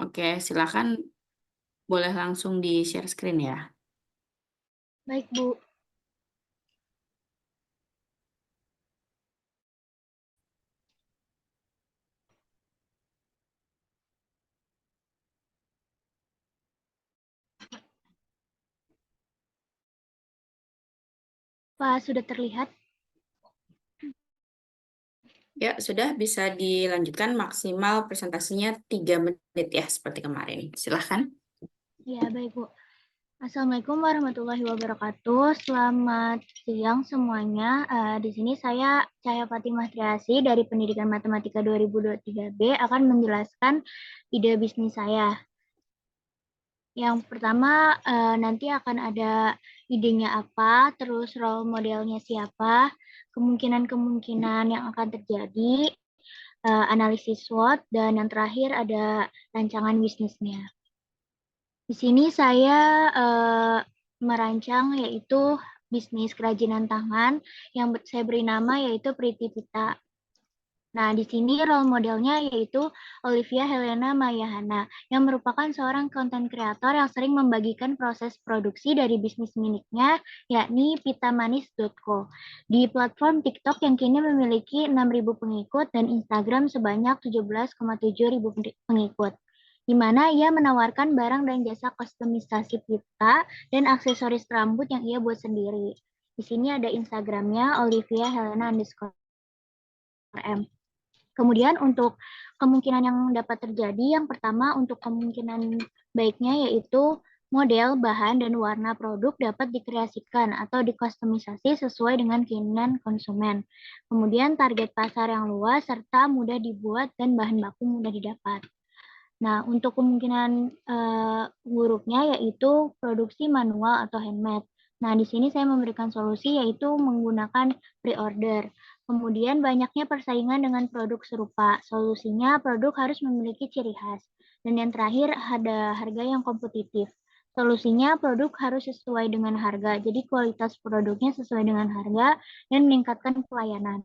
Oke, silakan boleh langsung di-share screen ya. Baik, Bu. Pak, sudah terlihat? Ya, sudah bisa dilanjutkan maksimal presentasinya 3 menit ya, seperti kemarin. Silahkan. Ya, baik, Bu. Assalamualaikum warahmatullahi wabarakatuh. Selamat siang semuanya. Di sini saya Cahaya Fatimah Triasi dari Pendidikan Matematika 2023B akan menjelaskan ide bisnis saya. Yang pertama, nanti akan ada idenya apa, terus role modelnya siapa, kemungkinan-kemungkinan yang akan terjadi, analisis SWOT, dan yang terakhir ada rancangan bisnisnya. Di sini saya merancang yaitu bisnis kerajinan tangan yang saya beri nama yaitu Priti Pita. Nah, di sini role modelnya yaitu Olivia Helena Mayahana, yang merupakan seorang konten kreator yang sering membagikan proses produksi dari bisnis miliknya, yakni pitamanis.co, di platform TikTok yang kini memiliki 6.000 pengikut dan Instagram sebanyak 17,7 ribu pengikut, di mana ia menawarkan barang dan jasa kustomisasi pita dan aksesoris rambut yang ia buat sendiri. Di sini ada Instagramnya Olivia Helena _m. Kemudian untuk kemungkinan yang dapat terjadi, yang pertama untuk kemungkinan baiknya yaitu model, bahan, dan warna produk dapat dikreasikan atau dikustomisasi sesuai dengan keinginan konsumen. Kemudian target pasar yang luas serta mudah dibuat dan bahan baku mudah didapat. Nah, untuk kemungkinan buruknya yaitu produksi manual atau handmade. Nah, di sini saya memberikan solusi yaitu menggunakan pre-order. Kemudian banyaknya persaingan dengan produk serupa. Solusinya produk harus memiliki ciri khas. Dan yang terakhir ada harga yang kompetitif. Solusinya produk harus sesuai dengan harga. Jadi kualitas produknya sesuai dengan harga dan meningkatkan pelayanan.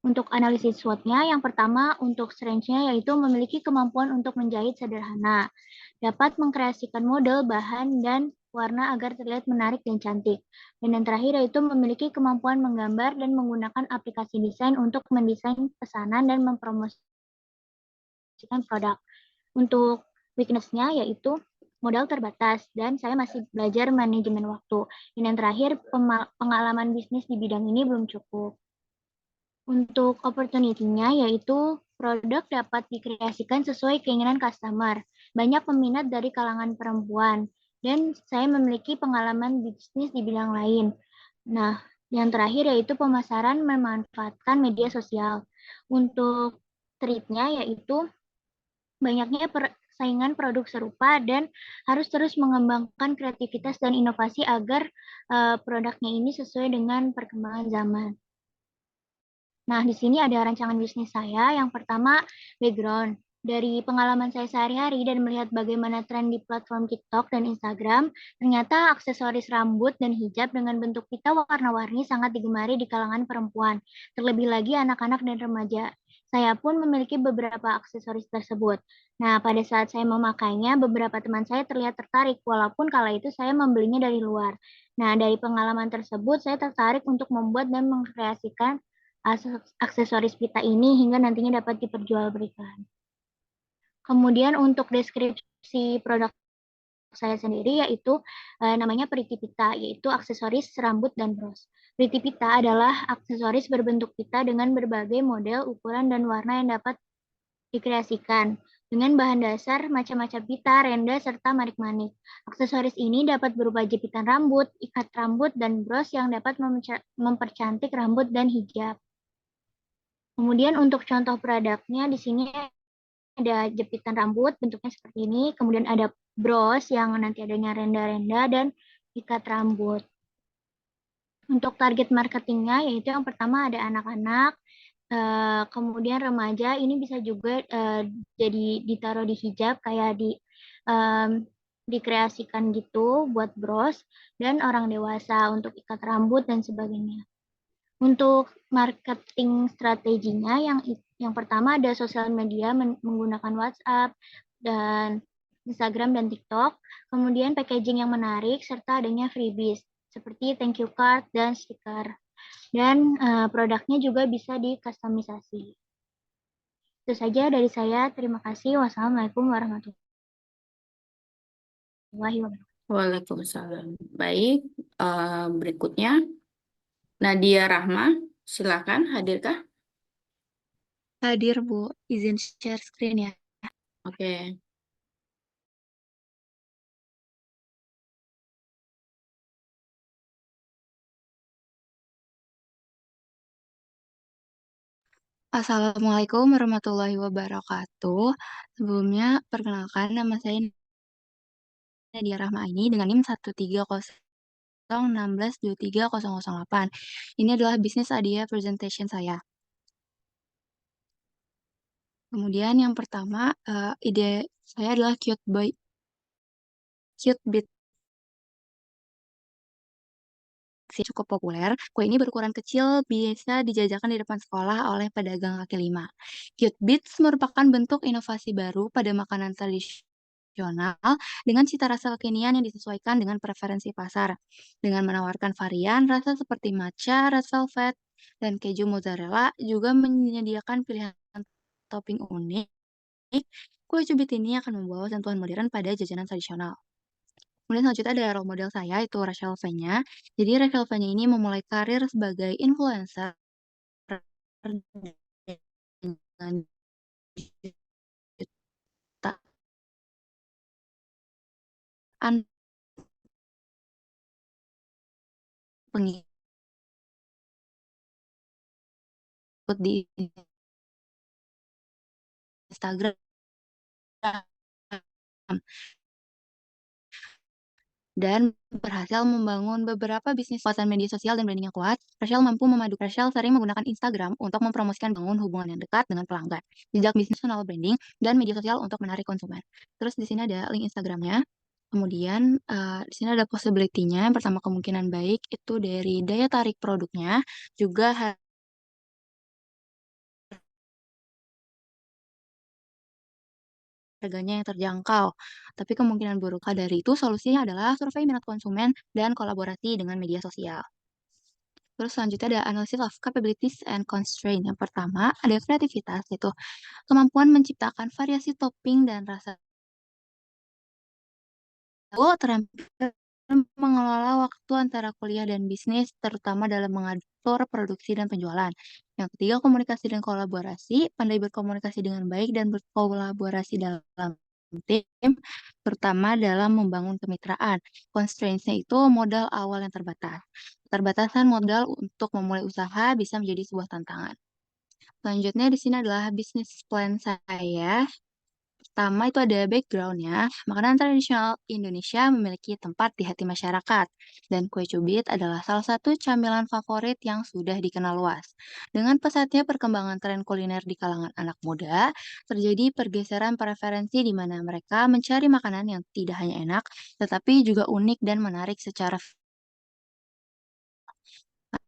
Untuk analisis SWOT-nya, yang pertama untuk strength-nya yaitu memiliki kemampuan untuk menjahit sederhana, dapat mengkreasikan model, bahan, dan warna agar terlihat menarik dan cantik. Dan yang terakhir yaitu memiliki kemampuan menggambar dan menggunakan aplikasi desain untuk mendesain pesanan dan mempromosikan produk. Untuk weakness-nya yaitu modal terbatas dan saya masih belajar manajemen waktu. Dan yang terakhir pengalaman bisnis di bidang ini belum cukup. Untuk opportunity-nya yaitu produk dapat dikreasikan sesuai keinginan customer. Banyak peminat dari kalangan perempuan dan saya memiliki pengalaman bisnis di bidang lain. Nah, yang terakhir yaitu pemasaran memanfaatkan media sosial. Untuk triknya yaitu banyaknya persaingan produk serupa dan harus terus mengembangkan kreativitas dan inovasi agar produknya ini sesuai dengan perkembangan zaman. Nah, di sini ada rancangan bisnis saya. Yang pertama, background. Dari pengalaman saya sehari-hari dan melihat bagaimana tren di platform TikTok dan Instagram, ternyata aksesoris rambut dan hijab dengan bentuk pita warna-warni sangat digemari di kalangan perempuan, terlebih lagi anak-anak dan remaja. Saya pun memiliki beberapa aksesoris tersebut. Nah, pada saat saya memakainya, beberapa teman saya terlihat tertarik, walaupun kala itu saya membelinya dari luar. Nah, dari pengalaman tersebut, saya tertarik untuk membuat dan mengkreasikan aksesoris pita ini hingga nantinya dapat diperjualbelikan. Kemudian untuk deskripsi produk saya sendiri yaitu namanya Pretty Pita, yaitu aksesoris rambut dan bros. Pretty Pita adalah aksesoris berbentuk pita dengan berbagai model, ukuran, dan warna yang dapat dikreasikan dengan bahan dasar macam-macam pita, renda, serta manik-manik. Aksesoris ini dapat berupa jepitan rambut, ikat rambut, dan bros yang dapat mempercantik rambut dan hijab. Kemudian untuk contoh produknya di sini ada jepitan rambut bentuknya seperti ini, kemudian ada bros yang nanti adanya renda-renda dan ikat rambut. Untuk target marketingnya yaitu yang pertama ada anak-anak, kemudian remaja, ini bisa juga jadi ditaruh di hijab kayak dikreasikan gitu buat bros, dan orang dewasa untuk ikat rambut dan sebagainya. Untuk marketing strateginya yang pertama ada sosial media menggunakan WhatsApp dan Instagram dan TikTok, kemudian packaging yang menarik serta adanya freebies seperti thank you card dan stiker. Dan produknya juga bisa dikustomisasi. Itu saja dari saya. Terima kasih. Wassalamualaikum warahmatullahi wabarakatuh. Waalaikumsalam. Baik, berikutnya Nadia Rahma, silakan hadirkah? Hadir, Bu. Izin share screen ya. Oke. Assalamualaikum warahmatullahi wabarakatuh. Sebelumnya, perkenalkan nama saya Nadia Rahma ini dengan NIM 13016230008. Ini adalah bisnis idea presentation saya. Kemudian yang pertama, ide saya adalah Cute Bit cukup populer. Kue ini berukuran kecil, bisa dijajakan di depan sekolah oleh pedagang kaki lima. Cute Bits merupakan bentuk inovasi baru pada makanan tradisional dengan cita rasa kekinian yang disesuaikan dengan preferensi pasar. Dengan menawarkan varian rasa seperti matcha, red velvet, dan keju mozzarella, juga menyediakan pilihan topping unik. Kue cubit ini akan membawa sentuhan modern pada jajanan tradisional. Kemudian selanjutnya ada role model saya, itu Rachel V-nya. Jadi Rachel V-nya ini memulai karir sebagai influencer dengan jutaan pengikut di Instagram dan berhasil membangun beberapa bisnis kekuatan media sosial dan branding yang kuat. Rachel sering menggunakan Instagram untuk mempromosikan bangun hubungan yang dekat dengan pelanggan, jejak bisnis personal branding, dan media sosial untuk menarik konsumen. Terus di sini ada link Instagramnya. Kemudian di sini ada possibility-nya. Yang pertama kemungkinan baik itu dari daya tarik produknya, juga harganya yang terjangkau. Tapi kemungkinan buruk dari itu solusinya adalah survei minat konsumen dan kolaborasi dengan media sosial. Terus selanjutnya ada analysis of capabilities and constraint. Yang pertama ada kreativitas, yaitu kemampuan menciptakan variasi topping dan rasa. Terampil mengelola waktu antara kuliah dan bisnis, terutama dalam mengatur produksi dan penjualan. Yang ketiga, komunikasi dan kolaborasi, pandai berkomunikasi dengan baik dan berkolaborasi dalam tim, terutama dalam membangun kemitraan. Constraints-nya itu modal awal yang terbatas. Keterbatasan modal untuk memulai usaha bisa menjadi sebuah tantangan. Selanjutnya di sini adalah bisnis plan saya. Pertama itu ada background-nya. Makanan tradisional Indonesia memiliki tempat di hati masyarakat. Dan kue cubit adalah salah satu camilan favorit yang sudah dikenal luas. Dengan pesatnya perkembangan tren kuliner di kalangan anak muda, terjadi pergeseran preferensi di mana mereka mencari makanan yang tidak hanya enak, tetapi juga unik dan menarik secara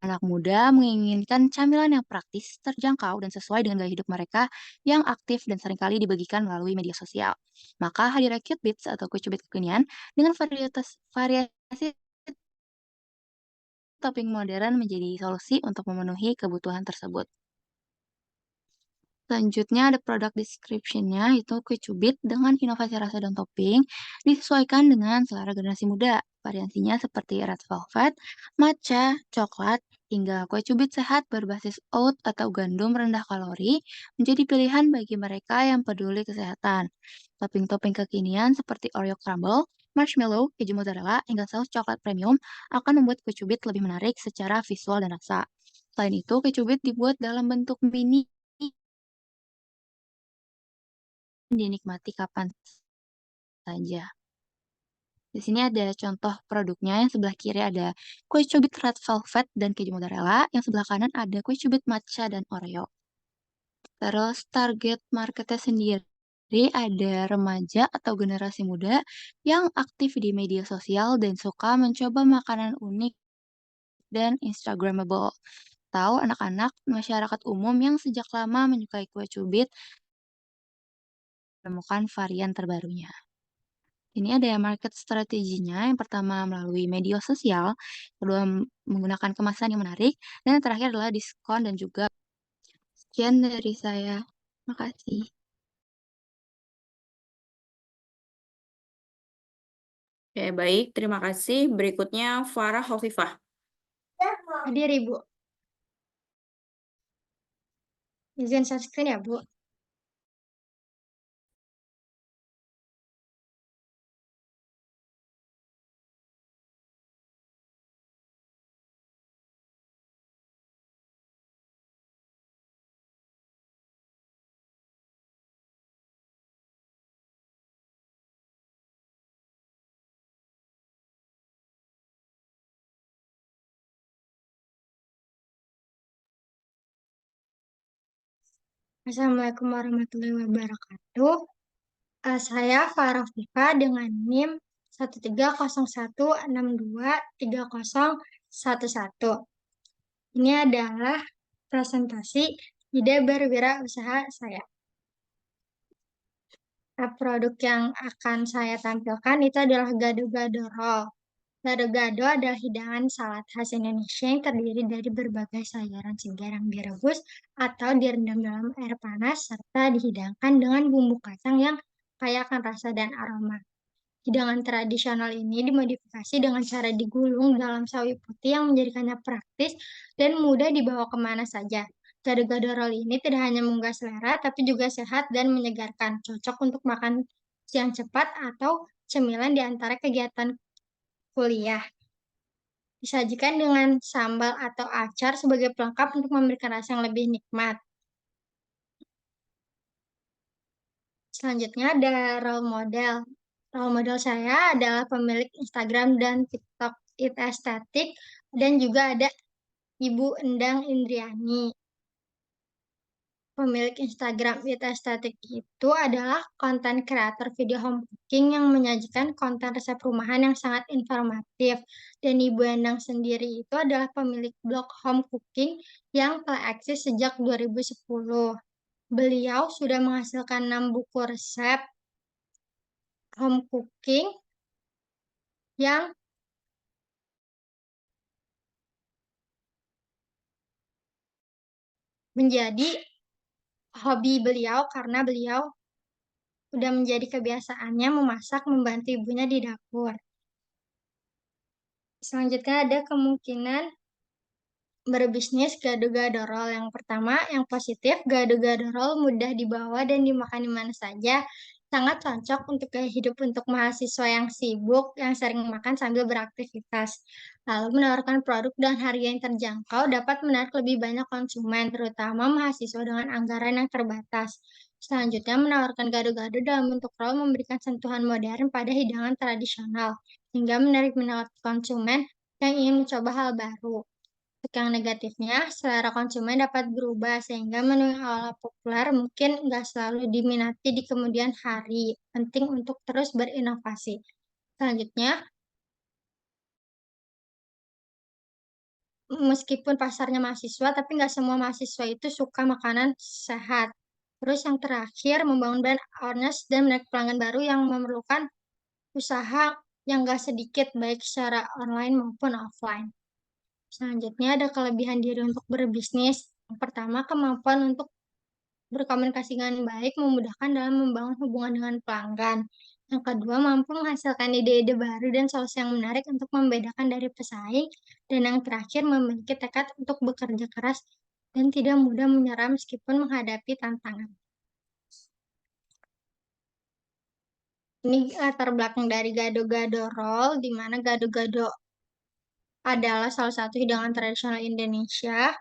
anak muda menginginkan camilan yang praktis, terjangkau, dan sesuai dengan gaya hidup mereka yang aktif dan seringkali dibagikan melalui media sosial. Maka hadirnya Cute Bits atau kue cubit kekinian dengan variasi topping modern menjadi solusi untuk memenuhi kebutuhan tersebut. Selanjutnya ada product description-nya, itu kue cubit dengan inovasi rasa dan topping, disesuaikan dengan selera generasi muda. Variasinya seperti red velvet, matcha, coklat, hingga kue cubit sehat berbasis oat atau gandum rendah kalori menjadi pilihan bagi mereka yang peduli kesehatan. Topping-topping kekinian seperti Oreo crumble, marshmallow, keju mozzarella, hingga saus coklat premium akan membuat kue cubit lebih menarik secara visual dan rasa. Selain itu, kue cubit dibuat dalam bentuk mini dinikmati kapan saja. Di sini ada contoh produknya, yang sebelah kiri ada kue cubit red velvet dan keju mozzarella, yang sebelah kanan ada kue cubit matcha dan Oreo. Terus target marketnya sendiri ada remaja atau generasi muda yang aktif di media sosial dan suka mencoba makanan unik dan Instagramable. atau anak-anak masyarakat umum yang sejak lama menyukai kue cubit menemukan varian terbarunya. Ini ada ya market strateginya. Yang pertama melalui media sosial, kedua menggunakan kemasan yang menarik, dan yang terakhir adalah diskon dan juga sekian dari saya. Makasih. Oke, baik. Terima kasih. Berikutnya Farah Hovifah. Hadir Ibu. Izin share screen ya Bu. Assalamualaikum warahmatullahi wabarakatuh. Saya Farah Fifa dengan NIM 13016230111. Ini adalah presentasi ide berwirausaha saya. Produk yang akan saya tampilkan itu adalah gado-gado roll. Gado-gado adalah hidangan salad khas Indonesia yang terdiri dari berbagai sayuran segar yang direbus atau direndam dalam air panas serta dihidangkan dengan bumbu kacang yang kaya akan rasa dan aroma. Hidangan tradisional ini dimodifikasi dengan cara digulung dalam sawi putih yang menjadikannya praktis dan mudah dibawa kemana saja. Gado-gado roll ini tidak hanya menggugah selera, tapi juga sehat dan menyegarkan, cocok untuk makan siang cepat atau cemilan di antara kegiatan kuliah. Disajikan dengan sambal atau acar sebagai pelengkap untuk memberikan rasa yang lebih nikmat. Selanjutnya ada role model. Role model saya adalah pemilik Instagram dan TikTok It Aesthetic dan juga ada Ibu Endang Indriani. Pemilik Instagram It Aesthetic itu adalah konten kreator video home cooking yang menyajikan konten resep rumahan yang sangat informatif. Dan Ibu Endang sendiri itu adalah pemilik blog home cooking yang telah eksis sejak 2010. Beliau sudah menghasilkan 6 buku resep home cooking yang menjadi hobi beliau karena beliau sudah menjadi kebiasaannya memasak membantu ibunya di dapur. Selanjutnya ada kemungkinan berbisnis gado-gado roll. Yang pertama, yang positif, gado-gado roll mudah dibawa dan dimakan di mana saja. Sangat cocok untuk gaya hidup untuk mahasiswa yang sibuk, yang sering makan sambil beraktivitas. Lalu menawarkan produk dengan harga yang terjangkau dapat menarik lebih banyak konsumen, terutama mahasiswa dengan anggaran yang terbatas. Selanjutnya, menawarkan gado-gado dalam bentuk roll memberikan sentuhan modern pada hidangan tradisional, hingga menarik minat konsumen yang ingin mencoba hal baru. Untuk yang negatifnya, selera konsumen dapat berubah sehingga menu yang awalnya populer mungkin nggak selalu diminati di kemudian hari. Penting untuk terus berinovasi. Selanjutnya, meskipun pasarnya mahasiswa, tapi nggak semua mahasiswa itu suka makanan sehat. Terus yang terakhir, membangun brand awareness dan menarik pelanggan baru yang memerlukan usaha yang nggak sedikit, baik secara online maupun offline. Selanjutnya ada kelebihan diri untuk berbisnis. Yang pertama, kemampuan untuk berkomunikasi dengan baik memudahkan dalam membangun hubungan dengan pelanggan. Yang kedua, mampu menghasilkan ide-ide baru dan solusi yang menarik untuk membedakan dari pesaing. Dan yang terakhir, memiliki tekad untuk bekerja keras dan tidak mudah menyerah meskipun menghadapi tantangan. Ini latar belakang dari gado-gado roll, di mana gado-gado adalah salah satu hidangan tradisional Indonesia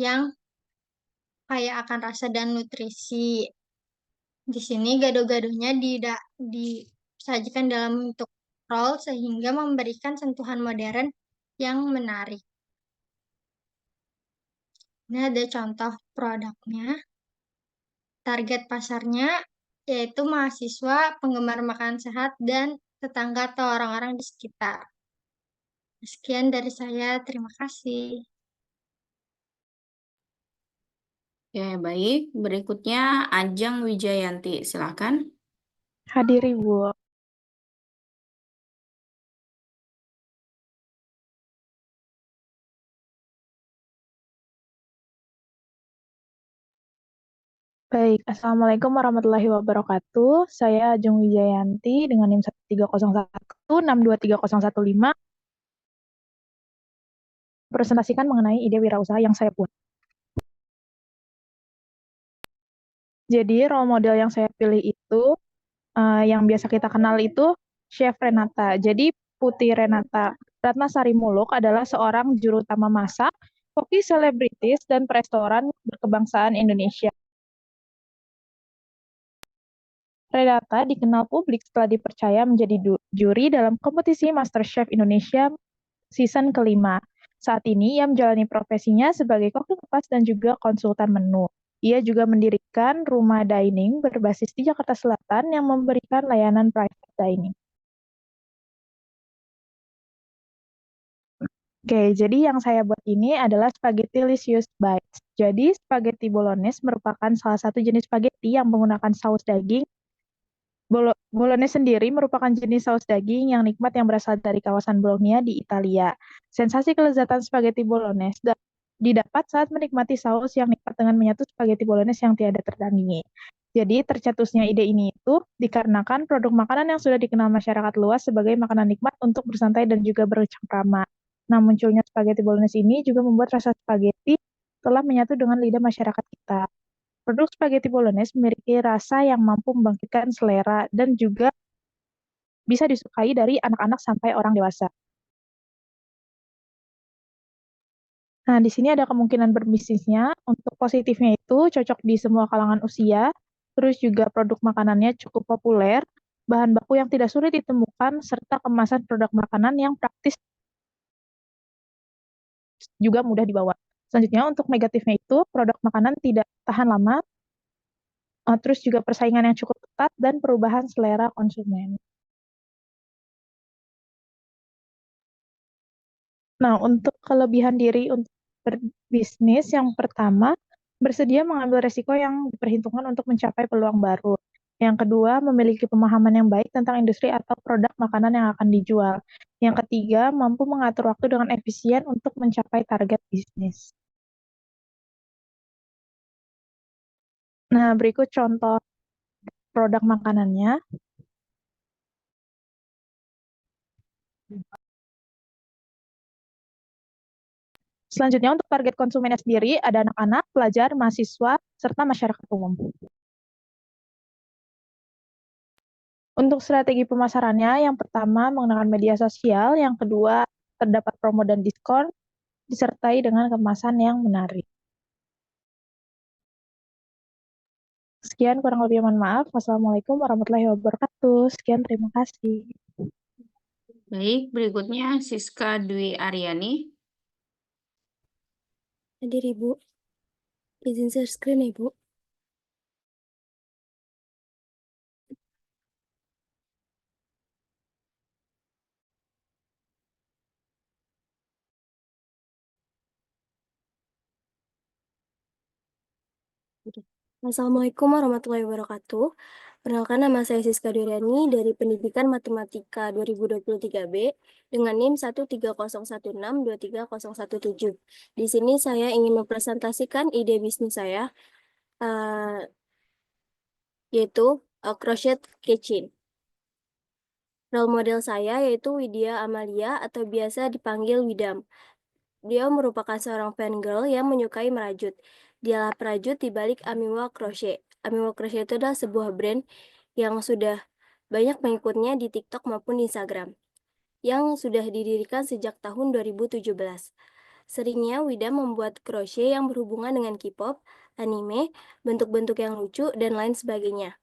yang kaya akan rasa dan nutrisi. Di sini gado-gadonya disajikan dalam bentuk roll sehingga memberikan sentuhan modern yang menarik. Ini ada contoh produknya. Target pasarnya yaitu mahasiswa, penggemar makanan sehat, dan tetangga atau orang-orang di sekitar. Sekian dari saya, terima kasih. Ya, baik. Berikutnya Ajeng Wijayanti, silakan. Hadir Ibu. Baik, Assalamualaikum warahmatullahi wabarakatuh. Saya Ajeng Wijayanti dengan NIM 13016230115 presentasikan mengenai ide wirausaha yang saya buat. Jadi role model yang saya pilih itu yang biasa kita kenal itu Chef Renata. Jadi Putih Renata Ratnasari Muluk adalah seorang juru utama masak, koki selebritis, dan restoran berkebangsaan Indonesia. Renata dikenal publik setelah dipercaya menjadi juri dalam kompetisi MasterChef Indonesia season kelima. Saat ini ia menjalani profesinya sebagai koki lepas dan juga konsultan menu. Ia juga mendirikan rumah dining berbasis di Jakarta Selatan yang memberikan layanan private dining. Oke, jadi yang saya buat ini adalah spaghetti Licious Bites. Jadi, spaghetti bolognese merupakan salah satu jenis spaghetti yang menggunakan saus daging. Bolognese sendiri merupakan jenis saus daging yang nikmat yang berasal dari kawasan Bologna di Italia. Sensasi kelezatan spaghetti bolognese didapat saat menikmati saus yang nikmat dengan menyatu spaghetti bolognese yang tiada tertandingi. Jadi, tercetusnya ide ini itu dikarenakan produk makanan yang sudah dikenal masyarakat luas sebagai makanan nikmat untuk bersantai dan juga bercengkrama. Nah, munculnya spaghetti bolognese ini juga membuat rasa spaghetti telah menyatu dengan lidah masyarakat kita. Produk spaghetti bolognese memiliki rasa yang mampu membangkitkan selera dan juga bisa disukai dari anak-anak sampai orang dewasa. Nah, di sini ada kemungkinan berbisnisnya. Untuk positifnya itu cocok di semua kalangan usia, terus juga produk makanannya cukup populer, bahan baku yang tidak sulit ditemukan, serta kemasan produk makanan yang praktis juga mudah dibawa. Selanjutnya, untuk negatifnya itu, produk makanan tidak tahan lama, terus juga persaingan yang cukup ketat, dan perubahan selera konsumen. Nah, untuk kelebihan diri untuk berbisnis, yang pertama, bersedia mengambil resiko yang diperhitungkan untuk mencapai peluang baru. Yang kedua, memiliki pemahaman yang baik tentang industri atau produk makanan yang akan dijual. Yang ketiga, mampu mengatur waktu dengan efisien untuk mencapai target bisnis. Nah, berikut contoh produk makanannya. Selanjutnya, untuk target konsumennya sendiri, ada anak-anak, pelajar, mahasiswa, serta masyarakat umum. Untuk strategi pemasarannya, yang pertama menggunakan media sosial, yang kedua terdapat promo dan diskon, disertai dengan kemasan yang menarik. Sekian, kurang lebih mohon maaf. Wassalamualaikum warahmatullahi wabarakatuh. Sekian, terima kasih. Baik, berikutnya Siska Dwi Aryani. Hadir Ibu. Izin share screen Ibu. Assalamualaikum warahmatullahi wabarakatuh. Perkenalkan, nama saya Siska Duriani dari Pendidikan Matematika 2023B dengan NIM 13016230117. Di sini saya ingin mempresentasikan ide bisnis saya, yaitu Crochet Kitchen. Role model saya yaitu Widya Amalia atau biasa dipanggil Widam. Dia merupakan seorang fangirl yang menyukai merajut. Dialah perajut di balik Amiwa Crochet. Amiwa Crochet itu adalah sebuah brand yang sudah banyak pengikutnya di TikTok maupun di Instagram, yang sudah didirikan sejak tahun 2017. Seringnya Wida membuat crochet yang berhubungan dengan K-pop, anime, bentuk-bentuk yang lucu, dan lain sebagainya.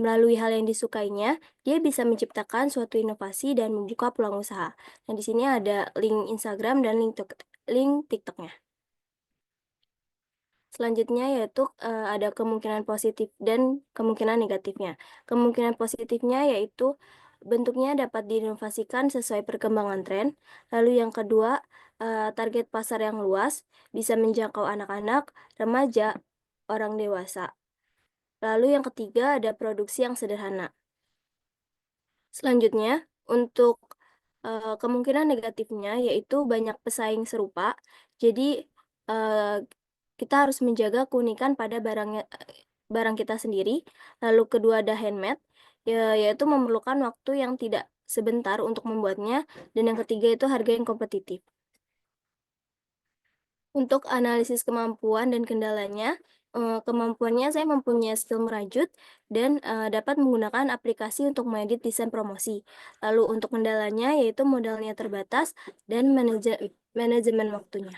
Melalui hal yang disukainya, dia bisa menciptakan suatu inovasi dan membuka peluang usaha. Nah, di sini ada link Instagram dan link TikToknya. Selanjutnya yaitu ada kemungkinan positif dan kemungkinan negatifnya. Kemungkinan positifnya yaitu bentuknya dapat diinovasikan sesuai perkembangan tren. Lalu yang kedua, target pasar yang luas, bisa menjangkau anak-anak, remaja, orang dewasa. Lalu yang ketiga ada produksi yang sederhana. Selanjutnya, untuk kemungkinan negatifnya yaitu banyak pesaing serupa. Jadi kita harus menjaga keunikan pada barang kita sendiri. Lalu kedua ada handmade, yaitu memerlukan waktu yang tidak sebentar untuk membuatnya. Dan yang ketiga itu harga yang kompetitif. Untuk analisis kemampuan dan kendalanya, kemampuannya saya mempunyai skill merajut dan dapat menggunakan aplikasi untuk mengedit desain promosi. Lalu untuk kendalanya yaitu modalnya terbatas dan manajemen waktunya.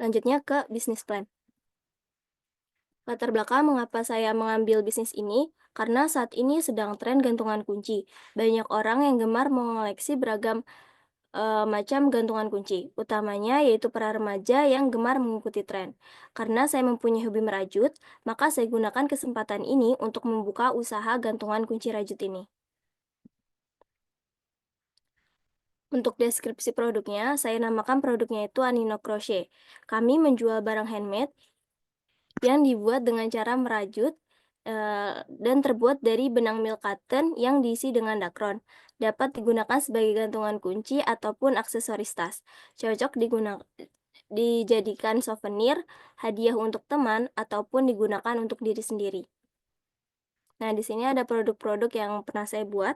Lanjutnya ke bisnis plan. Latar belakang mengapa saya mengambil bisnis ini, karena saat ini sedang tren gantungan kunci. Banyak orang yang gemar mengoleksi beragam macam gantungan kunci, utamanya yaitu para remaja yang gemar mengikuti tren. Karena saya mempunyai hobi merajut, maka saya gunakan kesempatan ini untuk membuka usaha gantungan kunci rajut ini. Untuk deskripsi produknya, saya namakan produknya itu Anino Crochet. Kami menjual barang handmade yang dibuat dengan cara merajut dan terbuat dari benang milk cotton yang diisi dengan dakron. Dapat digunakan sebagai gantungan kunci ataupun aksesoris tas. Cocok dijadikan souvenir, hadiah untuk teman, ataupun digunakan untuk diri sendiri. Nah, di sini ada produk-produk yang pernah saya buat.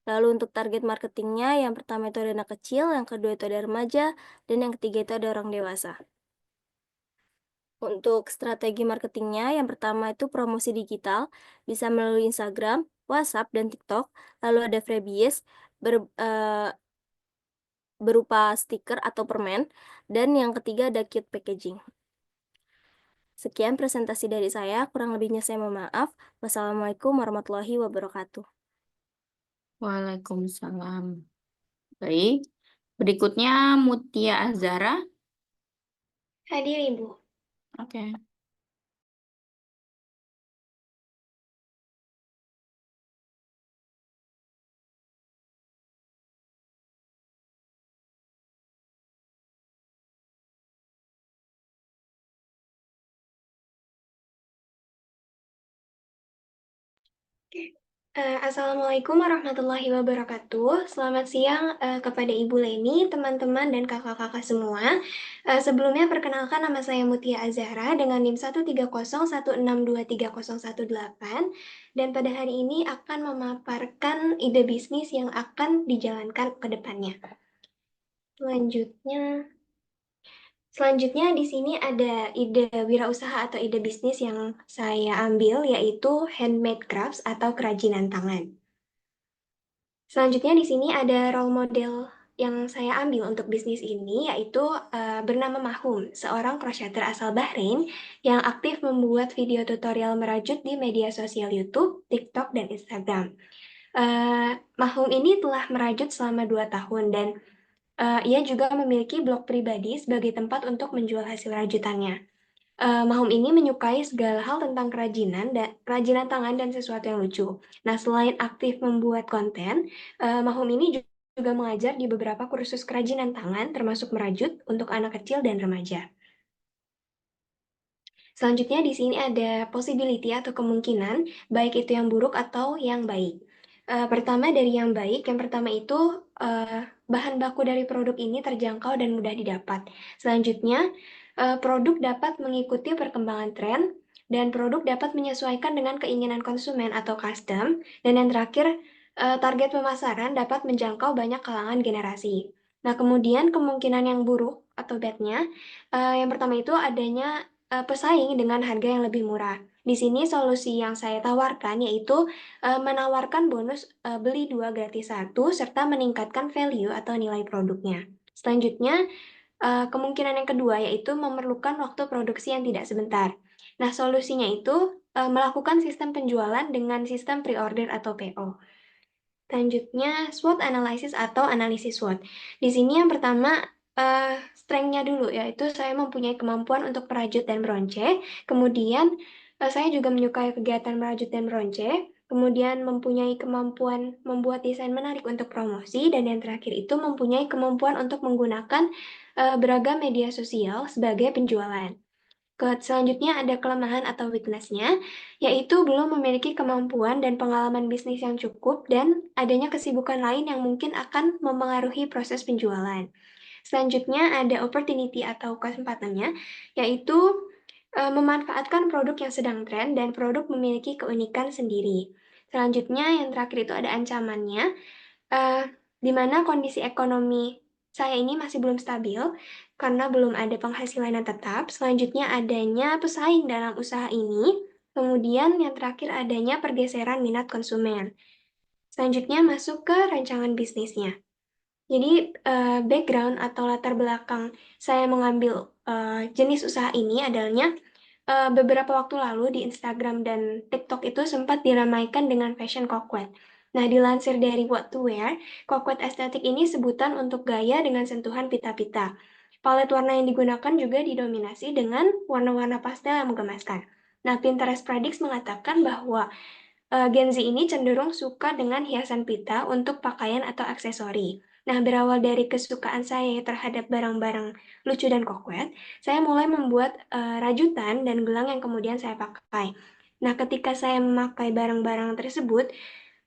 Lalu untuk target marketingnya, yang pertama itu ada anak kecil, yang kedua itu ada remaja, dan yang ketiga itu ada orang dewasa. Untuk strategi marketingnya, yang pertama itu promosi digital, bisa melalui Instagram, WhatsApp, dan TikTok. Lalu ada freebies berupa stiker atau permen. Dan yang ketiga ada kit packaging. Sekian presentasi dari saya, kurang lebihnya saya mohon maaf. Wassalamualaikum warahmatullahi wabarakatuh. Waalaikumsalam. Baik, berikutnya Mutia Azhara. Hadir, Ibu. Oke. Assalamualaikum warahmatullahi wabarakatuh. Selamat siang kepada Ibu Leni, teman-teman, dan kakak-kakak semua. Sebelumnya perkenalkan, nama saya Mutia Azhara dengan NIM 13016230118, dan pada hari ini akan memaparkan ide bisnis yang akan dijalankan ke depannya. Selanjutnya di sini ada ide wirausaha atau ide bisnis yang saya ambil, yaitu handmade crafts atau kerajinan tangan. Selanjutnya di sini ada role model yang saya ambil untuk bisnis ini, yaitu bernama Mahum, seorang crocheter asal Bahrain yang aktif membuat video tutorial merajut di media sosial YouTube, TikTok, dan Instagram. Mahum ini telah merajut selama 2 tahun dan ia juga memiliki blog pribadi sebagai tempat untuk menjual hasil rajutannya. Mahum ini menyukai segala hal tentang kerajinan tangan dan sesuatu yang lucu. Nah, selain aktif membuat konten, Mahum ini juga mengajar di beberapa kursus kerajinan tangan, termasuk merajut untuk anak kecil dan remaja. Selanjutnya di sini ada possibility atau kemungkinan, baik itu yang buruk atau yang baik. Pertama dari yang baik, yang pertama itu bahan baku dari produk ini terjangkau dan mudah didapat. Selanjutnya, produk dapat mengikuti perkembangan tren, dan produk dapat menyesuaikan dengan keinginan konsumen atau custom. Dan yang terakhir, target pemasaran dapat menjangkau banyak kalangan generasi. Nah, kemudian kemungkinan yang buruk atau bad-nya, yang pertama itu adanya pesaing dengan harga yang lebih murah. Di sini solusi yang saya tawarkan yaitu menawarkan bonus beli 2 gratis 1 serta meningkatkan value atau nilai produknya. Selanjutnya, kemungkinan yang kedua yaitu memerlukan waktu produksi yang tidak sebentar. Nah, solusinya itu melakukan sistem penjualan dengan sistem pre-order atau PO. Selanjutnya, SWOT analysis atau analisis SWOT. Di sini yang pertama, strength-nya dulu, yaitu saya mempunyai kemampuan untuk merajut dan meronce. Kemudian, saya juga menyukai kegiatan merajut dan meronce. Kemudian mempunyai kemampuan membuat desain menarik untuk promosi. Dan yang terakhir itu mempunyai kemampuan untuk menggunakan beragam media sosial sebagai penjualan. Selanjutnya ada kelemahan atau weakness-nya, yaitu belum memiliki kemampuan dan pengalaman bisnis yang cukup dan adanya kesibukan lain yang mungkin akan mempengaruhi proses penjualan. Selanjutnya ada opportunity atau kesempatannya, yaitu memanfaatkan produk yang sedang tren dan produk memiliki keunikan sendiri. Selanjutnya yang terakhir itu ada ancamannya, di mana kondisi ekonomi saya ini masih belum stabil karena belum ada penghasilan yang tetap. Selanjutnya adanya pesaing dalam usaha ini. Kemudian yang terakhir adanya pergeseran minat konsumen. Selanjutnya masuk ke rancangan bisnisnya. Jadi background atau latar belakang saya mengambil jenis usaha ini adalah beberapa waktu lalu di Instagram dan TikTok itu sempat diramaikan dengan fashion coquette. Nah, dilansir dari What to Wear, coquette estetik ini sebutan untuk gaya dengan sentuhan pita-pita. Palet warna yang digunakan juga didominasi dengan warna-warna pastel yang menggemaskan. Nah, Pinterest Predicts mengatakan bahwa Gen Z ini cenderung suka dengan hiasan pita untuk pakaian atau aksesori. Nah, berawal dari kesukaan saya terhadap barang-barang lucu dan kokwet, saya mulai membuat rajutan dan gelang yang kemudian saya pakai. Nah, ketika saya memakai barang-barang tersebut,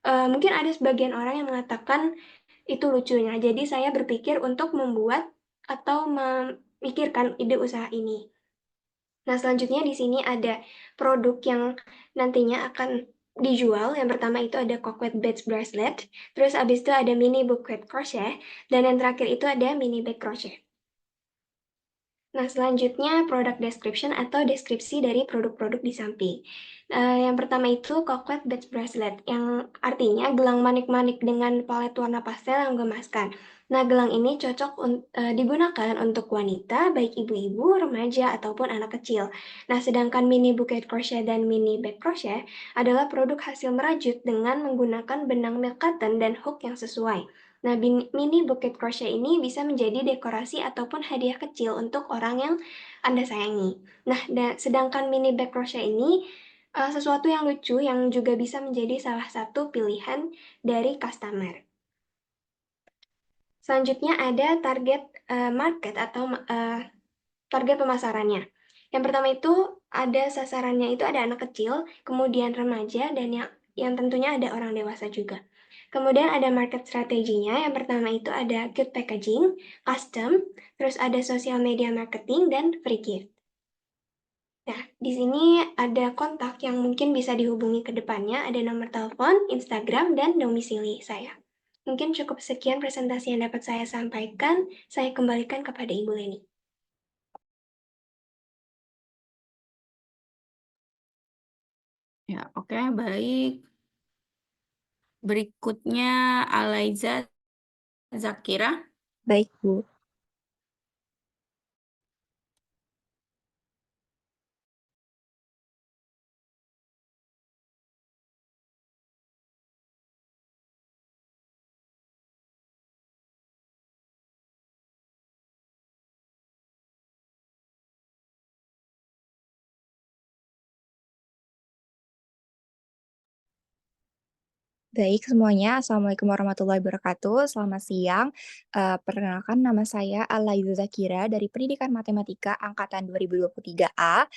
mungkin ada sebagian orang yang mengatakan itu lucunya. Jadi saya berpikir untuk membuat atau memikirkan ide usaha ini. Nah, selanjutnya di sini ada produk yang nantinya akan dijual. Yang pertama itu ada coquette beads bracelet, terus abis itu ada mini bouquet crochet, dan yang terakhir itu ada mini bag crochet. Nah, selanjutnya product description atau deskripsi dari produk-produk di samping. Yang pertama itu coquette beads bracelet, yang artinya gelang manik-manik dengan palet warna pastel yang menggemaskan. Nah, gelang ini cocok digunakan untuk wanita, baik ibu-ibu, remaja, ataupun anak kecil. Nah, sedangkan mini bouquet crochet dan mini bag crochet adalah produk hasil merajut dengan menggunakan benang milk cotton dan hook yang sesuai. Nah, mini bouquet crochet ini bisa menjadi dekorasi ataupun hadiah kecil untuk orang yang Anda sayangi. Nah, sedangkan mini bag crochet ini sesuatu yang lucu yang juga bisa menjadi salah satu pilihan dari customer. Selanjutnya ada target market atau target pemasarannya. Yang pertama itu ada sasarannya itu ada anak kecil, kemudian remaja, dan yang tentunya ada orang dewasa juga. Kemudian ada market strateginya, yang pertama itu ada cute packaging, custom, terus ada social media marketing, dan free gift. Nah, di sini ada kontak yang mungkin bisa dihubungi ke depannya, ada nomor telepon, Instagram, dan domisili saya. Mungkin cukup sekian presentasi yang dapat saya sampaikan, saya kembalikan kepada Ibu Leni. Ya, oke, baik. Berikutnya Alaiza Zakira. Baik, Bu. Baik semuanya, Assalamualaikum warahmatullahi wabarakatuh. Selamat siang. Perkenalkan nama saya Alaiza Zakira dari Pendidikan Matematika Angkatan 2023A.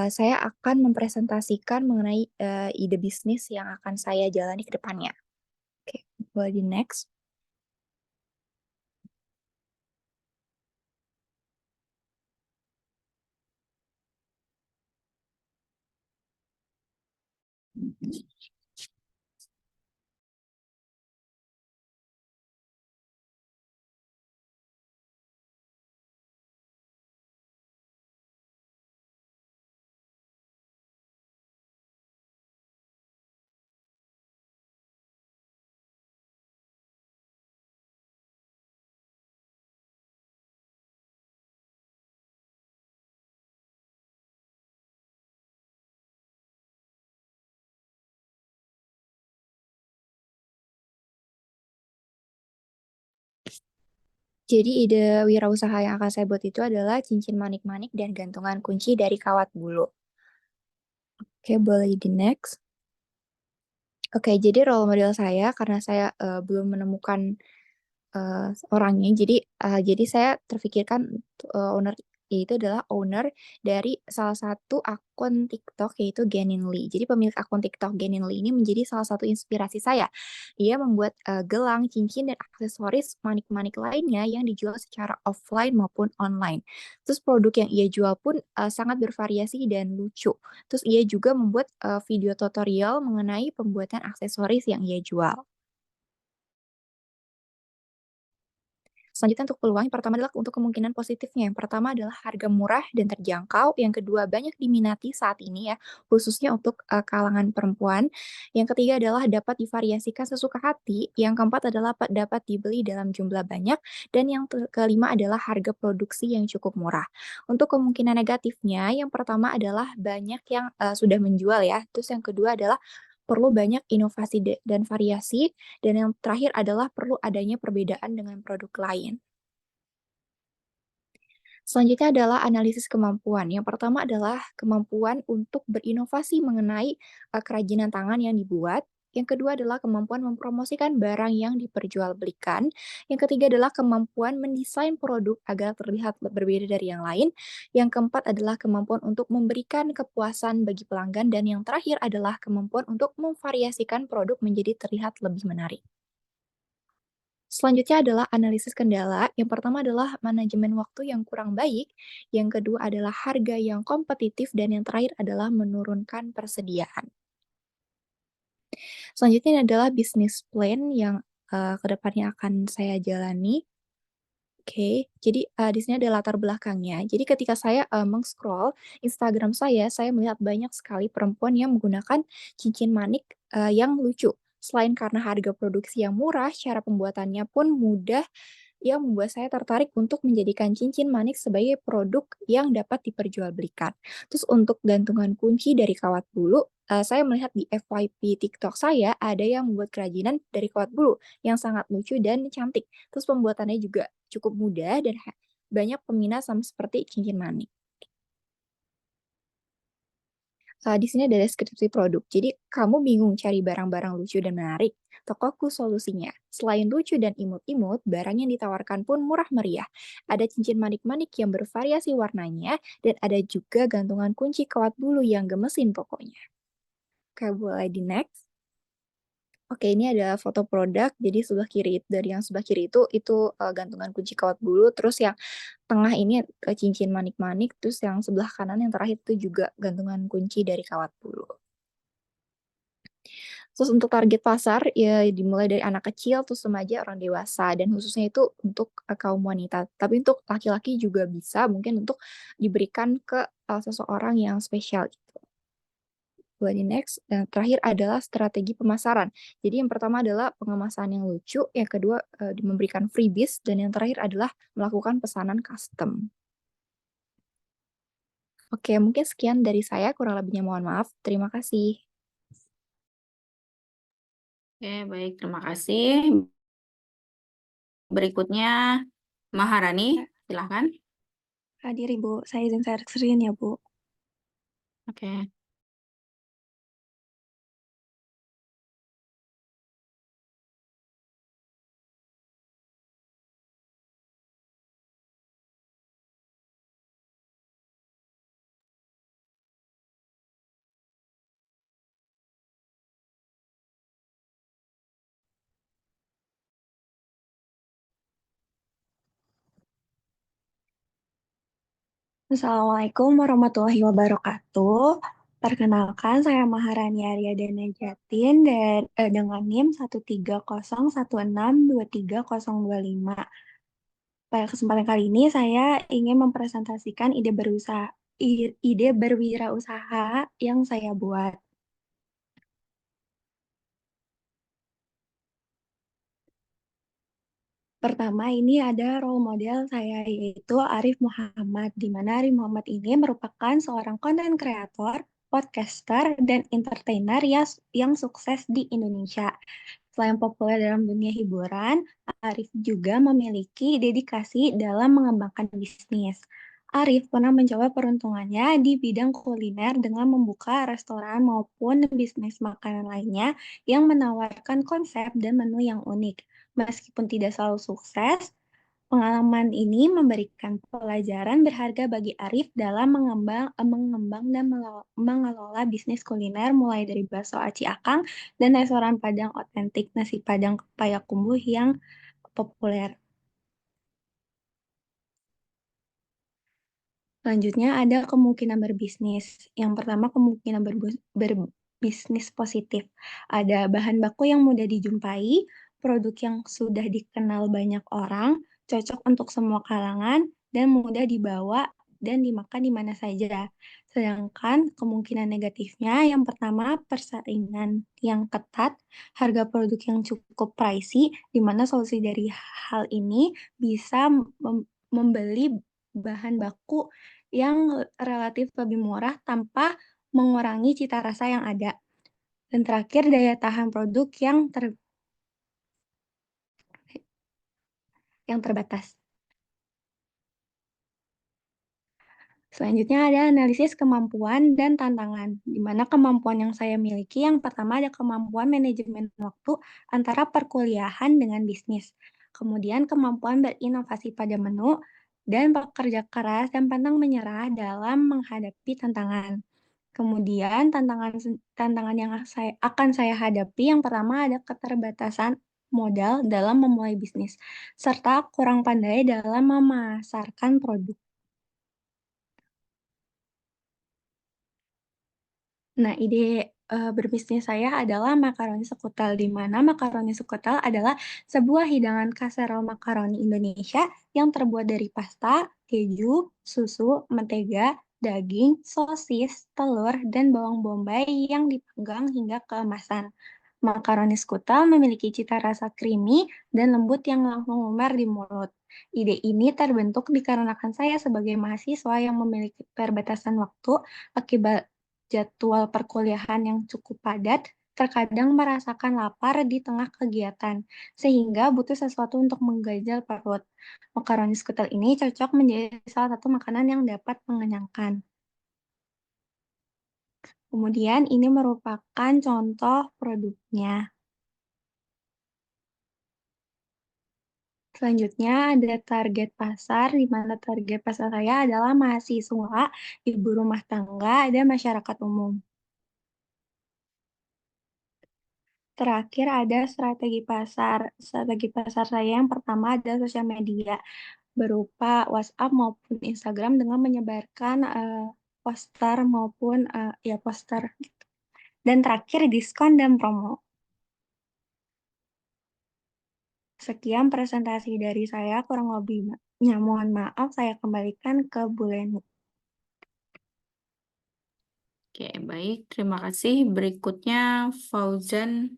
Saya akan mempresentasikan mengenai ide bisnis yang akan saya jalani ke depannya. Oke, boleh di next. Jadi ide wirausaha yang akan saya buat itu adalah cincin manik-manik dan gantungan kunci dari kawat bulu. Oke, boleh di next. Oke, jadi role model saya karena saya belum menemukan orangnya. Jadi saya terfikirkan owner yaitu adalah owner dari salah satu akun TikTok yaitu Genin Lee. Jadi pemilik akun TikTok Genin Lee ini menjadi salah satu inspirasi saya. Ia membuat gelang, cincin, dan aksesoris manik-manik lainnya yang dijual secara offline maupun online. Terus produk yang ia jual pun sangat bervariasi dan lucu. Terus ia juga membuat video tutorial mengenai pembuatan aksesoris yang ia jual. Selanjutnya untuk peluang, yang pertama adalah untuk kemungkinan positifnya. Yang pertama adalah harga murah dan terjangkau. Yang kedua, banyak diminati saat ini ya, khususnya untuk kalangan perempuan. Yang ketiga adalah dapat divariasikan sesuka hati. Yang keempat adalah dapat dibeli dalam jumlah banyak. Dan yang kelima adalah harga produksi yang cukup murah. Untuk kemungkinan negatifnya, yang pertama adalah banyak yang sudah menjual ya. Terus yang kedua adalah perlu banyak inovasi dan variasi, dan yang terakhir adalah perlu adanya perbedaan dengan produk lain. Selanjutnya adalah analisis kemampuan. Yang pertama adalah kemampuan untuk berinovasi mengenai kerajinan tangan yang dibuat. Yang kedua adalah kemampuan mempromosikan barang yang diperjualbelikan. Yang ketiga adalah kemampuan mendesain produk agar terlihat berbeda dari yang lain. Yang keempat adalah kemampuan untuk memberikan kepuasan bagi pelanggan. Dan yang terakhir adalah kemampuan untuk memvariasikan produk menjadi terlihat lebih menarik. Selanjutnya adalah analisis kendala. Yang pertama adalah manajemen waktu yang kurang baik. Yang kedua adalah harga yang kompetitif. Dan yang terakhir adalah menurunkan persediaan. Selanjutnya adalah bisnis plan yang kedepannya akan saya jalani. Oke, jadi di sini ada latar belakangnya. Jadi ketika saya meng-scroll Instagram saya melihat banyak sekali perempuan yang menggunakan cincin manik yang lucu. Selain karena harga produksi yang murah, cara pembuatannya pun mudah yang membuat saya tertarik untuk menjadikan cincin manik sebagai produk yang dapat diperjualbelikan. Terus untuk gantungan kunci dari kawat bulu, saya melihat di FYP TikTok saya ada yang membuat kerajinan dari kawat bulu yang sangat lucu dan cantik. Terus pembuatannya juga cukup mudah dan banyak peminat sama seperti cincin manik. Di sini ada deskripsi produk. Jadi, kamu bingung cari barang-barang lucu dan menarik? Tokoku solusinya. Selain lucu dan imut-imut, barang yang ditawarkan pun murah meriah. Ada cincin manik-manik yang bervariasi warnanya, dan ada juga gantungan kunci kawat bulu yang gemesin pokoknya. Oke, boleh di next. Oke, ini ada foto produk. Jadi dari yang sebelah kiri itu gantungan kunci kawat bulu. Terus yang tengah ini cincin manik-manik. Terus yang sebelah kanan yang terakhir itu juga gantungan kunci dari kawat bulu. Terus untuk target pasar ya dimulai dari anak kecil, terus remaja, orang dewasa, dan khususnya itu untuk kaum wanita. Tapi untuk laki-laki juga bisa mungkin untuk diberikan ke seseorang yang spesial gitu. Boleh di next. Dan terakhir adalah strategi pemasaran. Jadi yang pertama adalah pengemasan yang lucu, yang kedua memberikan freebies, dan yang terakhir adalah melakukan pesanan custom. Oke, mungkin sekian dari saya, kurang lebihnya mohon maaf. Terima kasih. Oke, baik. Terima kasih. Berikutnya, Maharani, silahkan. Hadir Ibu, saya izin share screen ya Bu. Oke. Assalamualaikum warahmatullahi wabarakatuh. Perkenalkan, saya Maharani Aryadana Jatin dengan NIM 13016230025. Pada kesempatan kali ini saya ingin mempresentasikan ide berwirausaha yang saya buat. Pertama, ini ada role model saya yaitu Arif Muhammad, di mana Arif Muhammad ini merupakan seorang konten kreator, podcaster, dan entertainer yang sukses di Indonesia. Selain populer dalam dunia hiburan, Arif juga memiliki dedikasi dalam mengembangkan bisnis. Arif pernah mencoba peruntungannya di bidang kuliner dengan membuka restoran maupun bisnis makanan lainnya yang menawarkan konsep dan menu yang unik. Meskipun tidak selalu sukses, pengalaman ini memberikan pelajaran berharga bagi Arif dalam mengembang dan mengelola bisnis kuliner mulai dari bakso aci akang dan restoran Padang otentik nasi Padang Payakumbuh yang populer. Selanjutnya ada kemungkinan berbisnis. Yang pertama kemungkinan berbisnis positif. Ada bahan baku yang mudah dijumpai, produk yang sudah dikenal banyak orang, cocok untuk semua kalangan, dan mudah dibawa dan dimakan di mana saja. Sedangkan kemungkinan negatifnya yang pertama persaingan yang ketat, harga produk yang cukup pricey, di mana solusi dari hal ini bisa membeli bahan baku yang relatif lebih murah tanpa mengurangi cita rasa yang ada. Dan terakhir, daya tahan produk yang terbatas. Selanjutnya ada analisis kemampuan dan tantangan, di mana kemampuan yang saya miliki yang pertama ada kemampuan manajemen waktu antara perkuliahan dengan bisnis. Kemudian kemampuan berinovasi pada menu, dan bekerja keras dan pantang menyerah dalam menghadapi tantangan. Kemudian tantangan yang akan saya hadapi yang pertama ada keterbatasan modal dalam memulai bisnis, serta kurang pandai dalam memasarkan produk. Nah, ide berbisnis saya adalah makaroni sekutel, di mana makaroni sekutel adalah sebuah hidangan kaserol makaroni Indonesia yang terbuat dari pasta, keju, susu, mentega, daging, sosis, telur, dan bawang bombay yang dipanggang hingga keemasan. Makaroni skutel memiliki cita rasa creamy dan lembut yang langsung lumer di mulut. Ide ini terbentuk dikarenakan saya sebagai mahasiswa yang memiliki keterbatasan waktu akibat jadwal perkuliahan yang cukup padat, terkadang merasakan lapar di tengah kegiatan, sehingga butuh sesuatu untuk menggajal perut. Makaroni skutel ini cocok menjadi salah satu makanan yang dapat mengenyangkan. Kemudian ini merupakan contoh produknya. Selanjutnya ada target pasar, di mana target pasar saya adalah mahasiswa, ibu rumah tangga, dan masyarakat umum. Terakhir ada strategi pasar. Strategi pasar saya yang pertama ada sosial media, berupa WhatsApp maupun Instagram dengan menyebarkan poster maupun poster. Dan terakhir diskon dan promo. Sekian presentasi dari saya, kurang lebihnya mohon maaf, saya kembalikan ke Bu Leni. Oke, baik. Terima kasih. Berikutnya Fauzan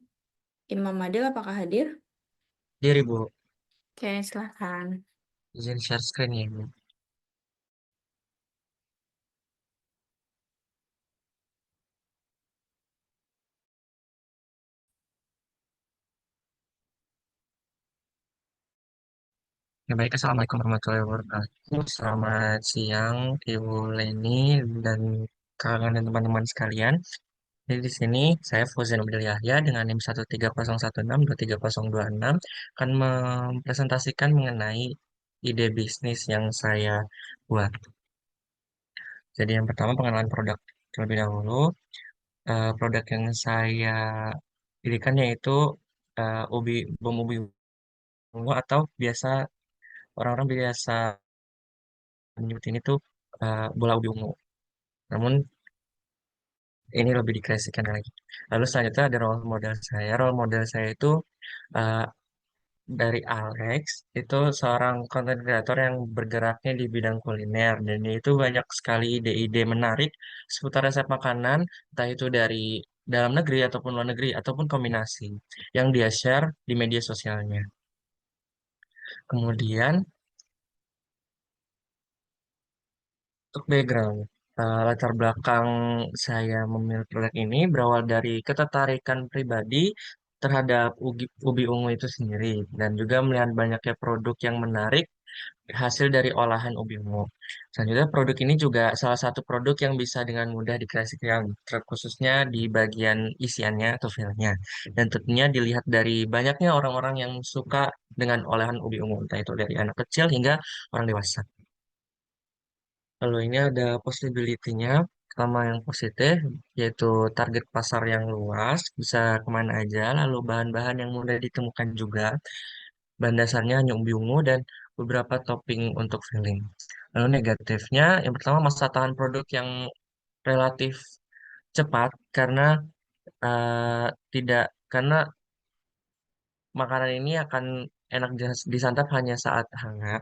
Imam Adil, apakah hadir? Diri Bu, Oke, silahkan. izin share screen ya Bu. Ya, baik, Assalamualaikum warahmatullahi wabarakatuh. Selamat siang Ibu Leni dan kawan dan teman-teman sekalian. Jadi di sini saya Fauzan Abdul Yahya dengan NIM 13016230226 akan mempresentasikan mengenai ide bisnis yang saya buat. Jadi yang pertama pengenalan produk terlebih dahulu. Produk yang saya dirikan yaitu bom ubi ungu atau biasa orang-orang biasa menyebut ini tuh bola ubi ungu. Namun ini lebih dikreasikan lagi. Lalu selanjutnya ada role model saya. Role model saya itu uh, dari Alex, itu seorang content creator yang bergeraknya di bidang kuliner. Dan dia itu banyak sekali ide-ide menarik seputar resep makanan, entah itu dari dalam negeri ataupun luar negeri, ataupun kombinasi yang dia share di media sosialnya. Kemudian untuk background, latar belakang saya memilih produk ini berawal dari ketertarikan pribadi terhadap ubi ungu itu sendiri dan juga melihat banyaknya produk yang menarik hasil dari olahan ubi ungu. Selanjutnya produk ini juga salah satu produk yang bisa dengan mudah dikreasikan, terkhususnya di bagian isiannya atau filenya. Dan tentunya dilihat dari banyaknya orang-orang yang suka dengan olahan ubi ungu, entah itu dari anak kecil hingga orang dewasa. Lalu ini ada possibility-nya. Pertama yang positif, yaitu target pasar yang luas, bisa kemana aja, lalu bahan-bahan yang mudah ditemukan juga. Bahan dasarnya hanya ubi ungu dan beberapa topping untuk filling. Lalu negatifnya, yang pertama masa tahan produk yang relatif cepat karena eh, tidak karena makanan ini akan enak disantap hanya saat hangat.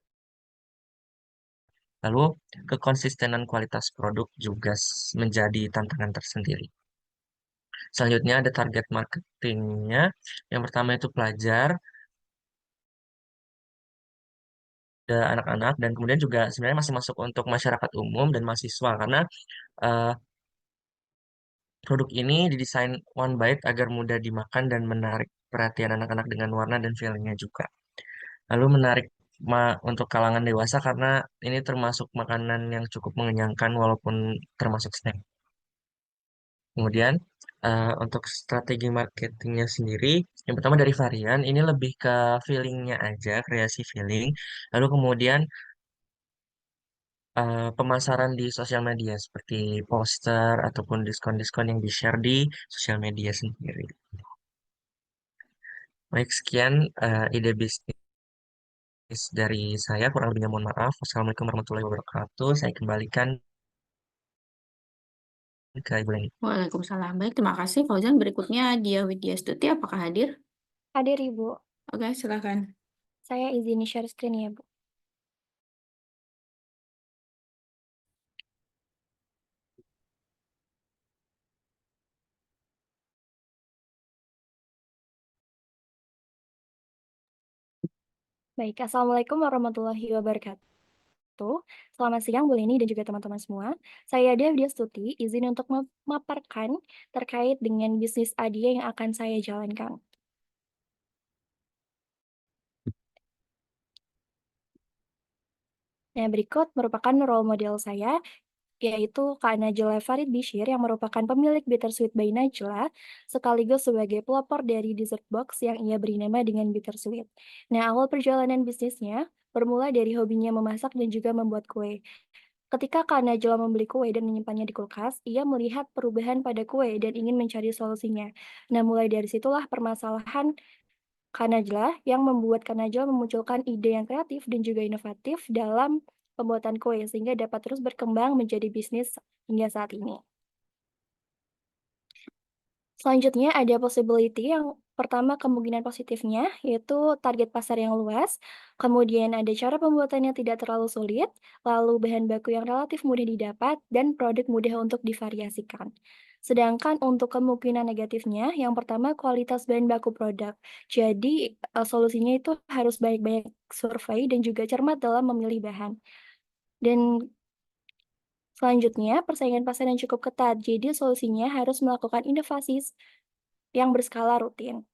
Lalu kekonsistenan kualitas produk juga menjadi tantangan tersendiri. Selanjutnya ada target marketingnya. Yang pertama itu pelajar, ada anak-anak, dan kemudian juga sebenarnya masih masuk untuk masyarakat umum dan mahasiswa karena eh, produk ini didesain one bite agar mudah dimakan dan menarik perhatian anak-anak dengan warna dan feelingnya juga. Lalu menarik untuk kalangan dewasa karena ini termasuk makanan yang cukup mengenyangkan walaupun termasuk snack. Kemudian untuk strategi marketingnya sendiri, yang pertama dari varian, ini lebih ke feelingnya aja, kreasi feeling. Lalu kemudian pemasaran di sosial media seperti poster ataupun diskon-diskon yang di-share di sosial media sendiri. Baik, sekian ide bisnis dari saya. Kurang lebihnya mohon maaf. Wassalamualaikum warahmatullahi wabarakatuh. Saya kembalikan ke Ibu Leni. Waalaikumsalam. Baik, terima kasih Fauzan. Berikutnya Dia Widya Stuti, apakah hadir? Hadir, Ibu. Oke, silakan. Saya izin share screen ya, Bu. Baik, Assalamualaikum warahmatullahi wabarakatuh. Selamat siang, Bu Leni dan juga teman-teman semua. Saya Dia Widya Stuti, izin untuk memaparkan terkait dengan bisnis Adia yang akan saya jalankan. Nah, berikut merupakan role model saya, yaitu Kak Najla Farid Bishir yang merupakan pemilik Bittersweet by Najla, sekaligus sebagai pelopor dari dessert box yang ia beri nama dengan Bittersweet. Nah, awal perjalanan bisnisnya bermula dari hobinya memasak dan juga membuat kue. Ketika Kak Najla membeli kue dan menyimpannya di kulkas, ia melihat perubahan pada kue dan ingin mencari solusinya. Nah, mulai dari situlah permasalahan Kak Najla yang membuat Kak Najla memunculkan ide yang kreatif dan juga inovatif dalam pembuatan kue sehingga dapat terus berkembang menjadi bisnis hingga saat ini. Selanjutnya ada possibility yang pertama kemungkinan positifnya yaitu target pasar yang luas, kemudian ada cara pembuatannya tidak terlalu sulit, lalu bahan baku yang relatif mudah didapat, dan produk mudah untuk divariasikan. Sedangkan untuk kemungkinan negatifnya, yang pertama kualitas bahan baku produk. Jadi solusinya itu harus banyak-banyak survei dan juga cermat dalam memilih bahan. Dan selanjutnya, persaingan pasar yang cukup ketat. Jadi solusinya harus melakukan inovasi yang berskala rutin.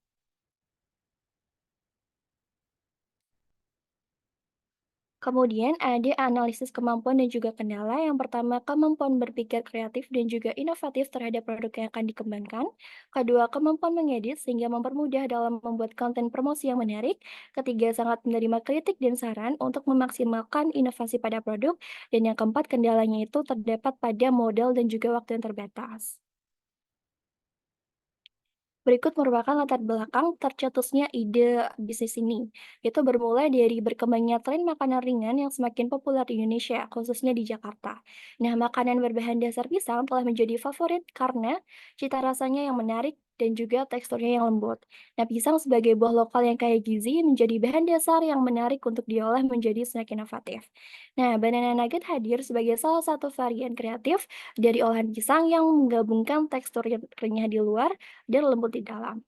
Kemudian ada analisis kemampuan dan juga kendala. Yang pertama, kemampuan berpikir kreatif dan juga inovatif terhadap produk yang akan dikembangkan. Kedua, kemampuan mengedit sehingga mempermudah dalam membuat konten promosi yang menarik. Ketiga, sangat menerima kritik dan saran untuk memaksimalkan inovasi pada produk. Dan yang keempat, kendalanya itu terdapat pada modal dan juga waktu yang terbatas. Berikut merupakan latar belakang tercetusnya ide bisnis ini. Itu bermula dari berkembangnya tren makanan ringan yang semakin populer di Indonesia, khususnya di Jakarta. Nah, makanan berbahan dasar pisang telah menjadi favorit karena cita rasanya yang menarik dan juga teksturnya yang lembut. Nah, pisang sebagai buah lokal yang kaya gizi menjadi bahan dasar yang menarik untuk diolah menjadi snack inovatif. Nah, banana nugget hadir sebagai salah satu varian kreatif dari olahan pisang yang menggabungkan tekstur yang renyah di luar dan lembut di dalam.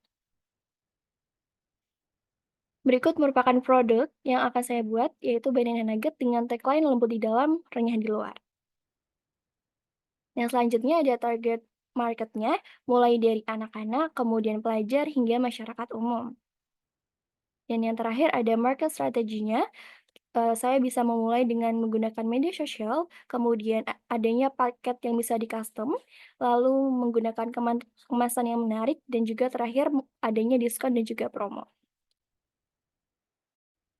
Berikut merupakan produk yang akan saya buat, yaitu banana nugget dengan tagline lembut di dalam, renyah di luar. Yang selanjutnya ada target marketnya, mulai dari anak-anak, kemudian pelajar, hingga masyarakat umum. Dan yang terakhir ada market strateginya, saya bisa memulai dengan menggunakan media sosial, kemudian adanya paket yang bisa di-custom, lalu menggunakan kemasan yang menarik, dan juga terakhir adanya diskon dan juga promo.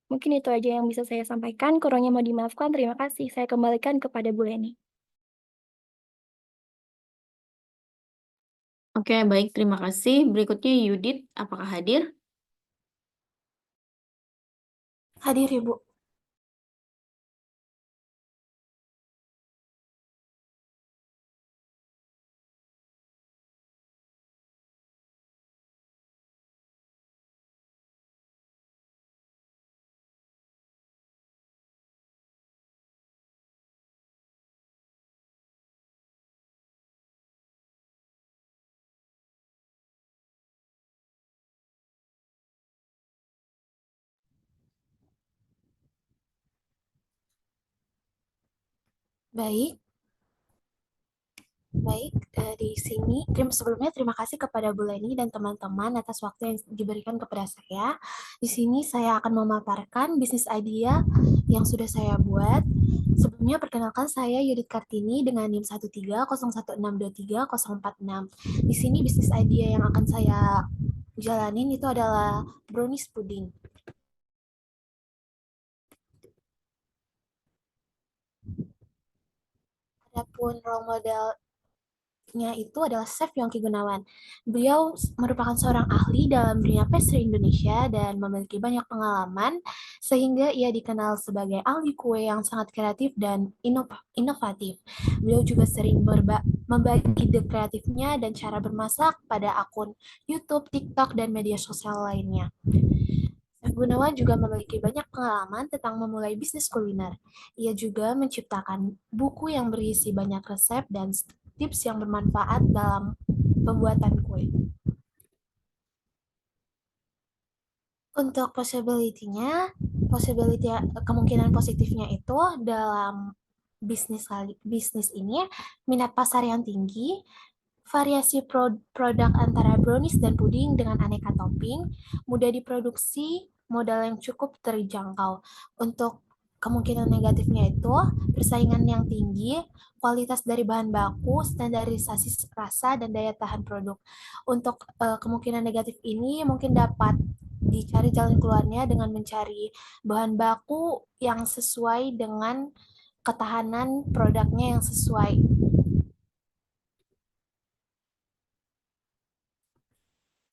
Mungkin itu aja yang bisa saya sampaikan, kurangnya mau dimaafkan, terima kasih. Saya kembalikan kepada Bu Leni. Oke, baik, terima kasih. Berikutnya Yudit, apakah hadir? Hadir, Ibu. Baik, di sini sebelumnya terima kasih kepada Bu Leni dan teman-teman atas waktu yang diberikan kepada saya. Di sini saya akan memaparkan bisnis idea yang sudah saya buat. Sebelumnya perkenalkan saya Yudit Kartini dengan NIM 13016230046. Di sini bisnis idea yang akan saya jalanin itu adalah brownies pudding. Adapun role modelnya itu adalah Chef Yongki Gunawan. Beliau merupakan seorang ahli dalam dunia pastry Indonesia dan memiliki banyak pengalaman sehingga ia dikenal sebagai ahli kue yang sangat kreatif dan inovatif. Beliau juga sering membagi ide kreatifnya dan cara bermasak pada akun YouTube, TikTok, dan media sosial lainnya. Chef Gunawan juga memiliki banyak pengalaman tentang memulai bisnis kuliner. Ia juga menciptakan buku yang berisi banyak resep dan tips yang bermanfaat dalam pembuatan kue. Untuk kemungkinan positifnya itu dalam bisnis ini minat pasar yang tinggi, variasi produk antara brownies dan puding dengan aneka topping, mudah diproduksi, modal yang cukup terjangkau. Untuk kemungkinan negatifnya itu persaingan yang tinggi, kualitas dari bahan baku, standarisasi rasa, dan daya tahan produk. Untuk kemungkinan negatif ini mungkin dapat dicari jalan keluarnya dengan mencari bahan baku yang sesuai dengan ketahanan produknya yang sesuai.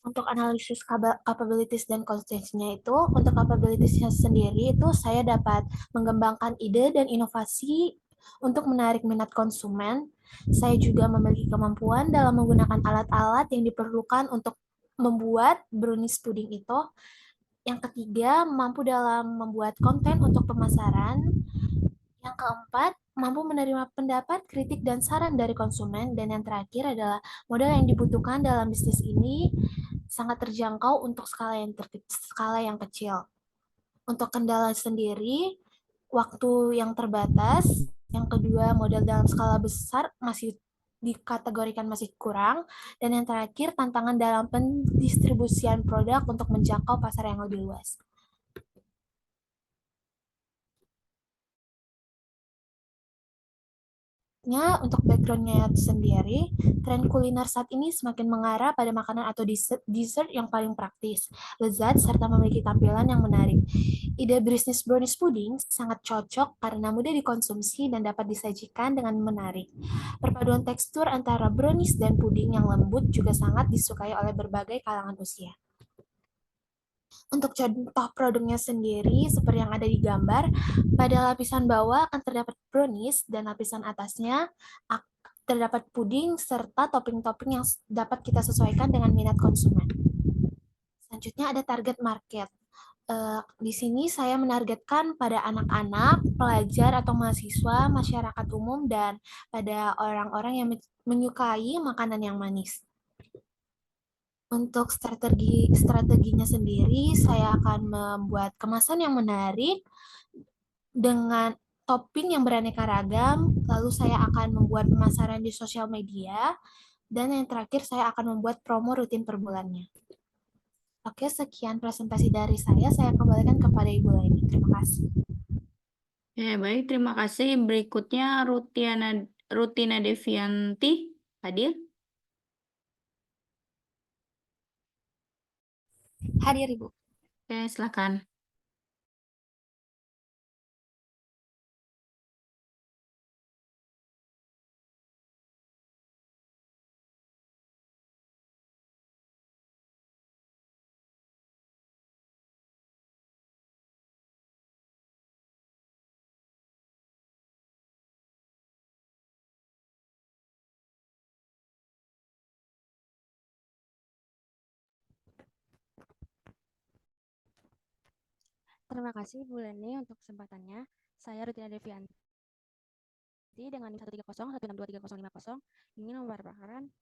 Untuk analisis capabilities dan constraints-nya itu, untuk capabilities-nya sendiri itu saya dapat mengembangkan ide dan inovasi untuk menarik minat konsumen. Saya juga memiliki kemampuan dalam menggunakan alat-alat yang diperlukan untuk membuat brownies pudding itu. Yang ketiga, mampu dalam membuat konten untuk pemasaran. Yang keempat, mampu menerima pendapat, kritik, dan saran dari konsumen. Dan yang terakhir adalah modal yang dibutuhkan dalam bisnis ini sangat terjangkau untuk skala yang kecil. Untuk kendala sendiri, waktu yang terbatas. Yang kedua, modal dalam skala besar masih dikategorikan masih kurang. Dan yang terakhir, tantangan dalam pendistribusian produk untuk menjangkau pasar yang lebih luas. Untuk background-nya sendiri, tren kuliner saat ini semakin mengarah pada makanan atau dessert yang paling praktis, lezat, serta memiliki tampilan yang menarik. Ide bisnis brownies pudding sangat cocok karena mudah dikonsumsi dan dapat disajikan dengan menarik. Perpaduan tekstur antara brownies dan puding yang lembut juga sangat disukai oleh berbagai kalangan usia. Untuk contoh produknya sendiri, seperti yang ada di gambar, pada lapisan bawah akan terdapat brownies dan lapisan atasnya terdapat puding serta topping-topping yang dapat kita sesuaikan dengan minat konsumen. Selanjutnya ada target market. Di sini saya menargetkan pada anak-anak, pelajar atau mahasiswa, masyarakat umum, dan pada orang-orang yang menyukai makanan yang manis. Untuk strateginya sendiri, saya akan membuat kemasan yang menarik dengan topping yang beraneka ragam, lalu saya akan membuat pemasaran di sosial media, dan yang terakhir saya akan membuat promo rutin per bulannya. Oke, sekian presentasi dari saya kembalikan kepada Ibu Leni. Terima kasih. Ya, baik, terima kasih. Berikutnya Rutina Devianti, hadir? Hadir, Ibu. Oke, silakan. Terima kasih Bu Leni untuk kesempatannya. Saya Rutina Devianti dengan NIM 13016235050 ingin memaparkan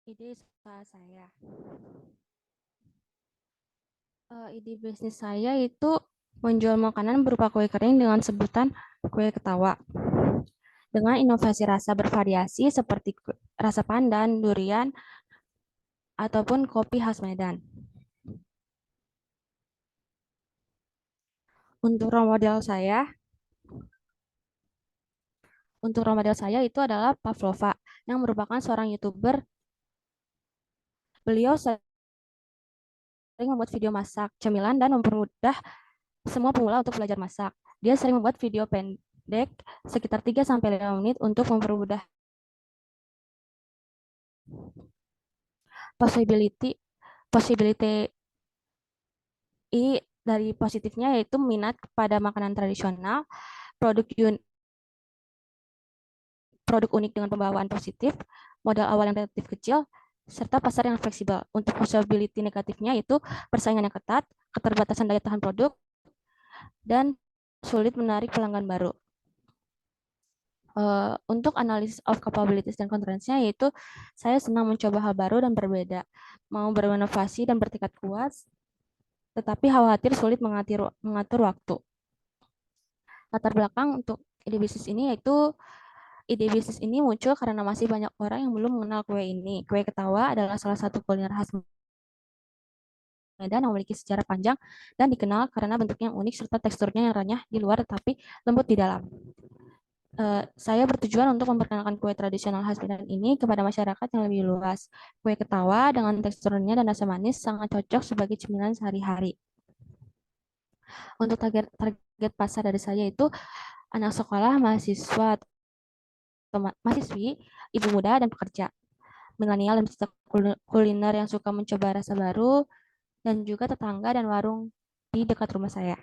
ide usaha saya. Ide bisnis saya itu menjual makanan berupa kue kering dengan sebutan kue ketawa. Dengan inovasi rasa bervariasi seperti rasa pandan, durian, ataupun kopi khas Medan. Untuk role model saya itu adalah Pavlova yang merupakan seorang YouTuber. Beliau sering membuat video masak cemilan dan mempermudah semua pemula untuk belajar masak. Dia sering membuat video pendek sekitar 3-5 menit untuk mempermudah possibility dari positifnya yaitu minat kepada makanan tradisional, produk unik dengan pembawaan positif, modal awal yang relatif kecil, serta pasar yang fleksibel. Untuk possibility negatifnya itu persaingan yang ketat, keterbatasan daya tahan produk, dan sulit menarik pelanggan baru. Untuk analysis of capabilities dan constraints-nya yaitu saya senang mencoba hal baru dan berbeda, mau berinovasi dan bertekad kuat, tetapi khawatir sulit mengatur waktu. Latar belakang untuk ide bisnis ini yaitu ide bisnis ini muncul karena masih banyak orang yang belum mengenal kue ini. Kue ketawa adalah salah satu kuliner khas Medan yang memiliki sejarah panjang dan dikenal karena bentuknya yang unik serta teksturnya yang renyah di luar tetapi lembut di dalam. Saya bertujuan untuk memperkenalkan kue tradisional khas Medan ini kepada masyarakat yang lebih luas. Kue ketawa dengan teksturnya dan rasa manis sangat cocok sebagai cemilan sehari-hari. Untuk target pasar dari saya itu anak sekolah, mahasiswa, mahasiswi, ibu muda, dan pekerja. Milenial dan pecinta kuliner yang suka mencoba rasa baru, dan juga tetangga dan warung di dekat rumah saya.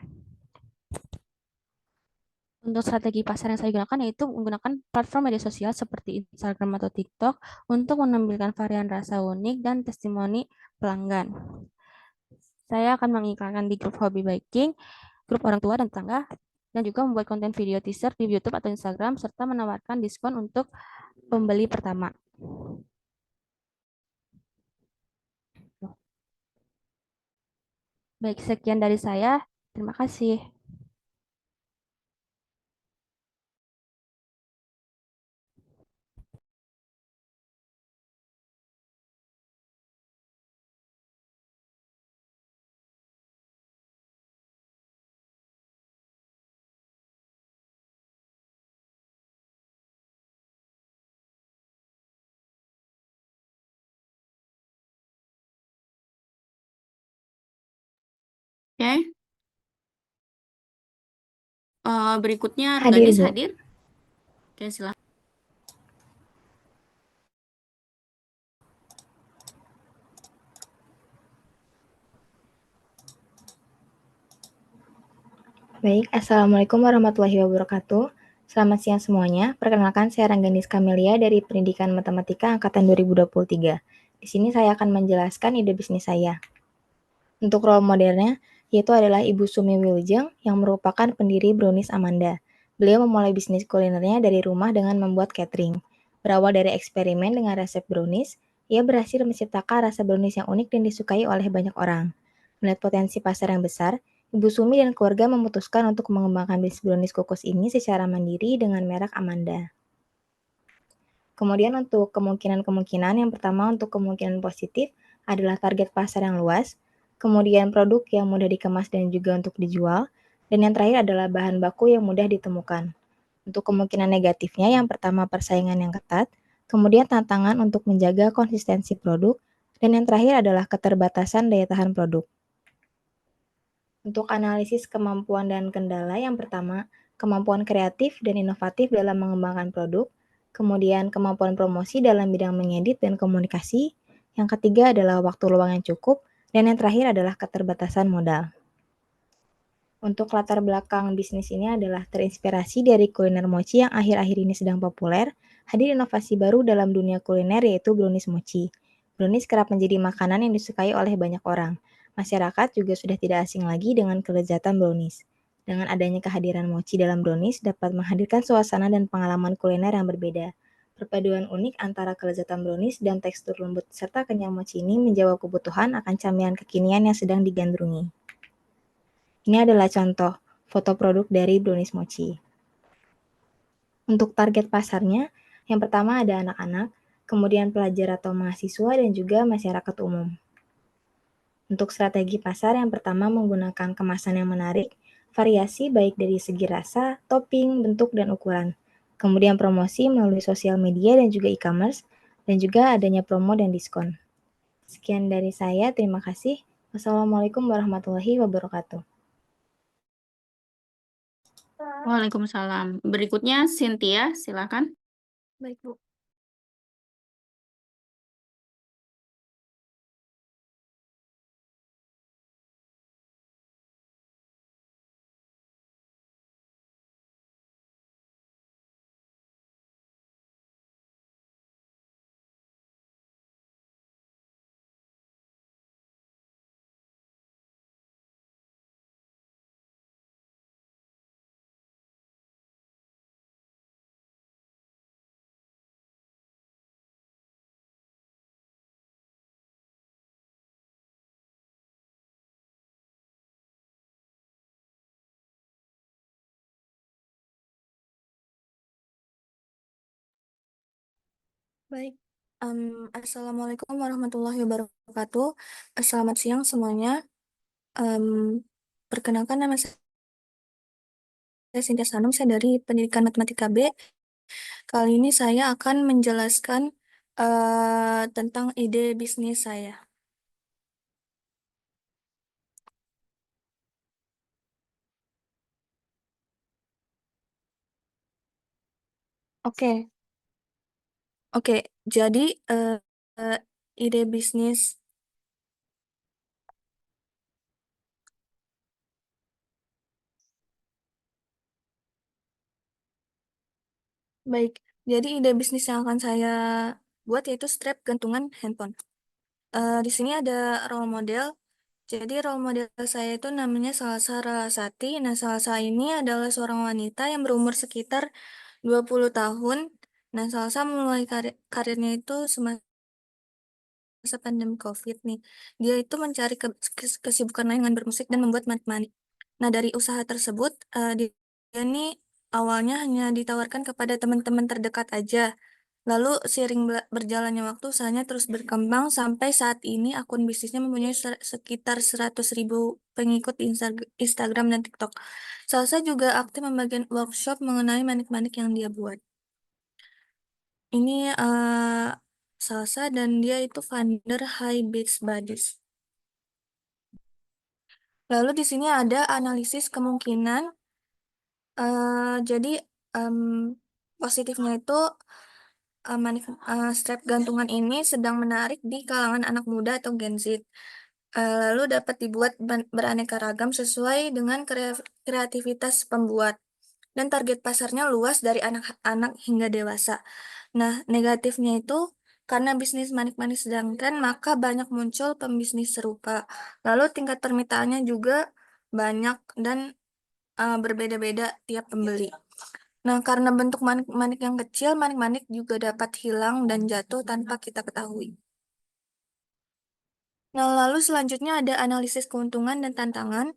Untuk strategi pasar yang saya gunakan yaitu menggunakan platform media sosial seperti Instagram atau TikTok untuk menampilkan varian rasa unik dan testimoni pelanggan. Saya akan mengiklankan di grup hobi baking, grup orang tua dan tetangga, dan juga membuat konten video teaser di YouTube atau Instagram, serta menawarkan diskon untuk pembeli pertama. Baik, sekian dari saya. Terima kasih. Oke. Berikutnya Hadir, Gadis Bu. hadir. Oke, silakan. Baik, Assalamualaikum warahmatullahi wabarakatuh. Selamat siang semuanya. Perkenalkan, saya Rangganis Kamelia dari Pendidikan Matematika Angkatan 2023. Di sini saya akan menjelaskan ide bisnis saya. Untuk role modelnya, yaitu adalah Ibu Sumi Wilujeng yang merupakan pendiri Brownies Amanda. Beliau memulai bisnis kulinernya dari rumah dengan membuat catering. Berawal dari eksperimen dengan resep brownies, ia berhasil menciptakan rasa brownies yang unik dan disukai oleh banyak orang. Melihat potensi pasar yang besar, Ibu Sumi dan keluarga memutuskan untuk mengembangkan bisnis brownies kukus ini secara mandiri dengan merek Amanda. Kemudian untuk kemungkinan-kemungkinan, yang pertama untuk kemungkinan positif adalah target pasar yang luas, kemudian produk yang mudah dikemas dan juga untuk dijual, Dan yang terakhir adalah bahan baku yang mudah ditemukan. Untuk kemungkinan negatifnya, yang pertama persaingan yang ketat, kemudian tantangan untuk menjaga konsistensi produk, dan yang terakhir adalah keterbatasan daya tahan produk. Untuk analisis kemampuan dan kendala, yang pertama, kemampuan kreatif dan inovatif dalam mengembangkan produk, kemudian kemampuan promosi dalam bidang mengedit dan komunikasi, yang ketiga adalah waktu luang yang cukup, dan yang terakhir adalah keterbatasan modal. Untuk latar belakang bisnis ini adalah terinspirasi dari kuliner mochi yang akhir-akhir ini sedang populer, hadir inovasi baru dalam dunia kuliner yaitu brownies mochi. Brownies kerap menjadi makanan yang disukai oleh banyak orang. Masyarakat juga sudah tidak asing lagi dengan kelezatan brownies. Dengan adanya kehadiran mochi dalam brownies dapat menghadirkan suasana dan pengalaman kuliner yang berbeda. Perpaduan unik antara kelezatan brownies dan tekstur lembut serta kenyal mochi ini menjawab kebutuhan akan camilan kekinian yang sedang digandrungi. Ini adalah contoh foto produk dari brownies mochi. Untuk target pasarnya, yang pertama ada anak-anak, kemudian pelajar atau mahasiswa, dan juga masyarakat umum. Untuk strategi pasar, yang pertama menggunakan kemasan yang menarik, variasi baik dari segi rasa, topping, bentuk, dan ukuran. Kemudian promosi melalui sosial media dan juga e-commerce, dan juga adanya promo dan diskon. Sekian dari saya, terima kasih. Wassalamualaikum warahmatullahi wabarakatuh. Waalaikumsalam. Berikutnya Cynthia, silakan. Baik, Bu. Baik. Assalamualaikum warahmatullahi wabarakatuh. Selamat siang semuanya. Perkenalkan nama saya Cynthia Sanum, saya dari Pendidikan Matematika B. Kali ini saya akan menjelaskan tentang ide bisnis saya. Oke, jadi eh, ide bisnis baik. Jadi ide bisnis yang akan saya buat yaitu strap gantungan handphone. Di sini ada role model. Jadi role model saya itu namanya Salsa Ralasati. Nah, Salsa ini adalah seorang wanita yang berumur sekitar 20 tahun. Nah, Salsa memulai karirnya itu semasa pandemi COVID nih. Dia itu mencari kesibukan lain dengan bermusik dan membuat manik-manik. Nah, dari usaha tersebut, dia ini awalnya hanya ditawarkan kepada teman-teman terdekat aja. Lalu seiring berjalannya waktu, usahanya terus berkembang sampai saat ini akun bisnisnya mempunyai sekitar 100.000 pengikut di Instagram dan TikTok. Salsa juga aktif membagikan workshop mengenai manik-manik yang dia buat. Ini Salsa dan dia itu founder High Beats Buddies. Lalu di sini ada analisis kemungkinan. Jadi positifnya itu strap gantungan ini sedang menarik di kalangan anak muda atau Gen Z. Lalu dapat dibuat beraneka ragam sesuai dengan kreativitas pembuat. Dan target pasarnya luas dari anak-anak hingga dewasa. Nah, negatifnya itu karena bisnis manik-manik sedangkan maka banyak muncul pembisnis serupa. Lalu tingkat permintaannya juga banyak dan berbeda-beda tiap pembeli. Nah, karena bentuk manik-manik yang kecil, manik-manik juga dapat hilang dan jatuh tanpa kita ketahui. Nah, lalu selanjutnya ada analisis keuntungan dan tantangan.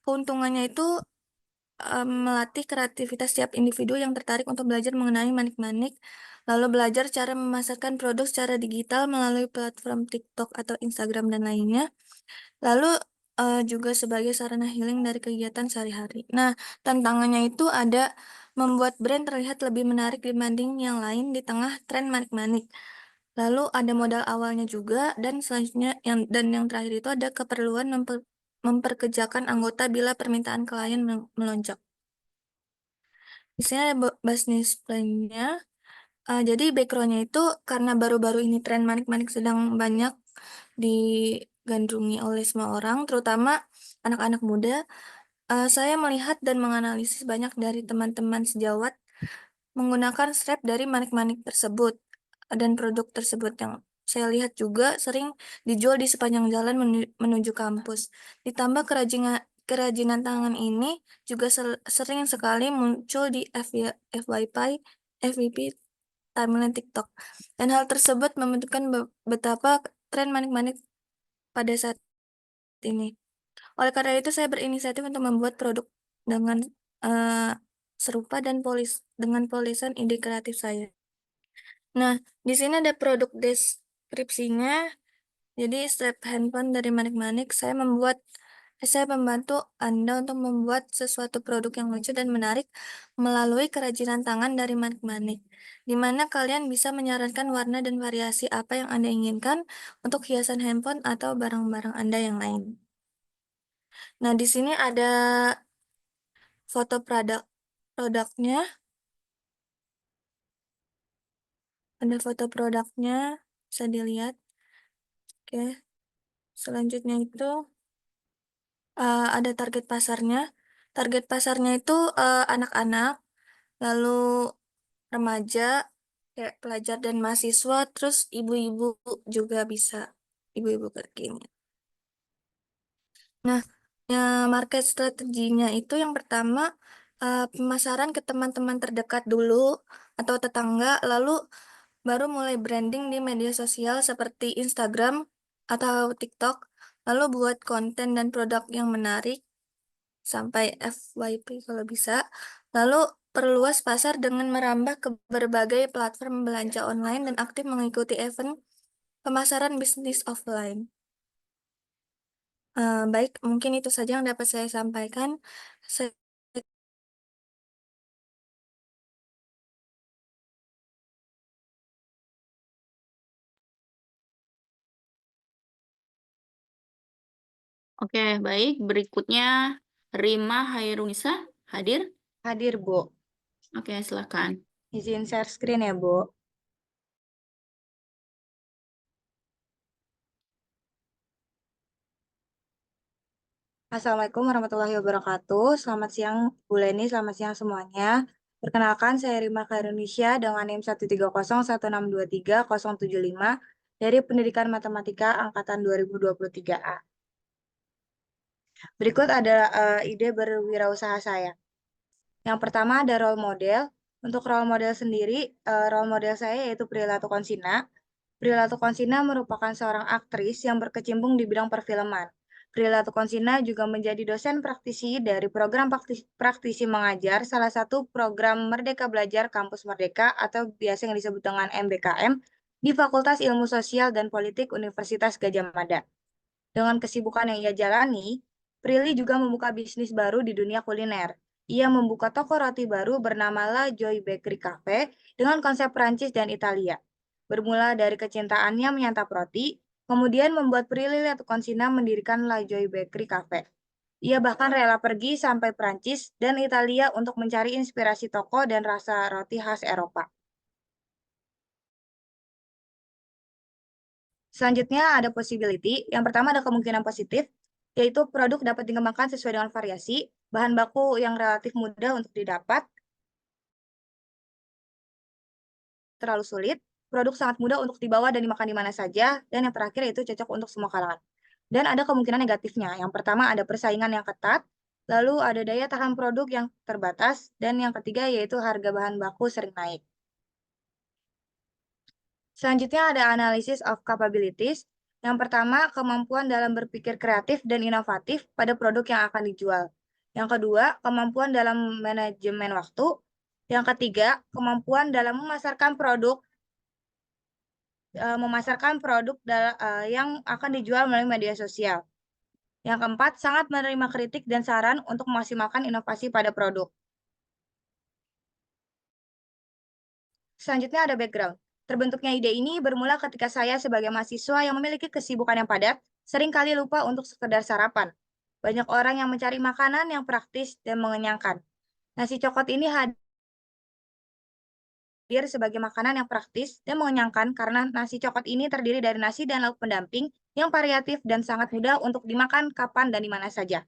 Keuntungannya itu melatih kreativitas setiap individu yang tertarik untuk belajar mengenai manik-manik, lalu belajar cara memasarkan produk secara digital melalui platform TikTok atau Instagram dan lainnya. Lalu juga sebagai sarana healing dari kegiatan sehari-hari. Nah, tantangannya itu ada membuat brand terlihat lebih menarik dibanding yang lain di tengah tren manik-manik. Lalu ada modal awalnya juga, dan selanjutnya yang terakhir itu ada keperluan memperkerjakan anggota bila permintaan klien melonjak. Di sini ada business plan-nya. Jadi background-nya itu karena baru-baru ini tren manik-manik sedang banyak digandrungi oleh semua orang, terutama anak-anak muda. Saya melihat dan menganalisis banyak dari teman-teman sejawat menggunakan strap dari manik-manik tersebut dan produk tersebut yang saya lihat juga sering dijual di sepanjang jalan menuju kampus. Ditambah kerajinan tangan ini juga sering sekali muncul di FYP, timeline TikTok. Dan hal tersebut membentukkan betapa tren manik-manik pada saat ini. Oleh karena itu, saya berinisiatif untuk membuat produk dengan serupa dan dengan polisan ide kreatif saya. Nah, di sini ada produk deskripsinya. Jadi, strap handphone dari manik-manik, saya membantu Anda untuk membuat sesuatu produk yang lucu dan menarik melalui kerajinan tangan dari manik-manik, di mana kalian bisa menyarankan warna dan variasi apa yang Anda inginkan untuk hiasan handphone atau barang-barang Anda yang lain. Nah, di sini ada foto produknya. Ada foto produknya, bisa dilihat. Oke. Selanjutnya itu ada target pasarnya. Target pasarnya itu anak-anak, lalu remaja, kayak pelajar dan mahasiswa, terus ibu-ibu juga bisa, ibu-ibu kekinian. Nah, market strateginya itu yang pertama pemasaran ke teman-teman terdekat dulu atau tetangga, lalu baru mulai branding di media sosial seperti Instagram atau TikTok, lalu buat konten dan produk yang menarik sampai FYP kalau bisa, lalu perluas pasar dengan merambah ke berbagai platform belanja online dan aktif mengikuti event pemasaran bisnis offline. Baik, mungkin itu saja yang dapat saya sampaikan. Oke, baik. Berikutnya Rima Hairunisa hadir? Hadir, Bu. Oke, silakan. Izin share screen ya, Bu. Assalamualaikum warahmatullahi wabarakatuh. Selamat siang, Bu Leni. Selamat siang semuanya. Perkenalkan, saya Rima Khairunisa dengan NIM 13016230075 dari Pendidikan Matematika Angkatan 2023A. Berikut adalah ide berwirausaha saya. Yang pertama ada role model. Untuk role model sendiri, role model saya yaitu Prilly Latuconsina. Prilly Latuconsina merupakan seorang aktris yang berkecimpung di bidang perfilman. Prilly Latuconsina juga menjadi dosen praktisi dari program praktisi mengajar, salah satu program Merdeka Belajar Kampus Merdeka atau biasa yang disebut dengan MBKM di Fakultas Ilmu Sosial dan Politik Universitas Gadjah Mada. Dengan kesibukan yang ia jalani, Prilly juga membuka bisnis baru di dunia kuliner. Ia membuka toko roti baru bernama La Joy Bakery Cafe dengan konsep Prancis dan Italia. Bermula dari kecintaannya menyantap roti, kemudian membuat Prilly Latuconsina mendirikan La Joy Bakery Cafe. Ia bahkan rela pergi sampai Prancis dan Italia untuk mencari inspirasi toko dan rasa roti khas Eropa. Selanjutnya ada possibility. Yang pertama ada kemungkinan positif, yaitu produk dapat dikembangkan sesuai dengan variasi, bahan baku yang relatif mudah untuk didapat, terlalu sulit, produk sangat mudah untuk dibawa dan dimakan di mana saja, dan yang terakhir yaitu cocok untuk semua kalangan. Dan ada kemungkinan negatifnya. Yang pertama ada persaingan yang ketat, lalu ada daya tahan produk yang terbatas, dan yang ketiga yaitu harga bahan baku sering naik. Selanjutnya ada analysis of capabilities. Yang pertama, kemampuan dalam berpikir kreatif dan inovatif pada produk yang akan dijual. Yang kedua, kemampuan dalam manajemen waktu. Yang ketiga, kemampuan dalam memasarkan produk yang akan dijual melalui media sosial. Yang keempat, sangat menerima kritik dan saran untuk memaksimalkan inovasi pada produk. Selanjutnya ada background. Terbentuknya ide ini bermula ketika saya sebagai mahasiswa yang memiliki kesibukan yang padat, seringkali lupa untuk sekedar sarapan. Banyak orang yang mencari makanan yang praktis dan mengenyangkan. Nasi cokot ini hadir sebagai makanan yang praktis dan mengenyangkan karena nasi cokot ini terdiri dari nasi dan lauk pendamping yang variatif dan sangat mudah untuk dimakan kapan dan di mana saja.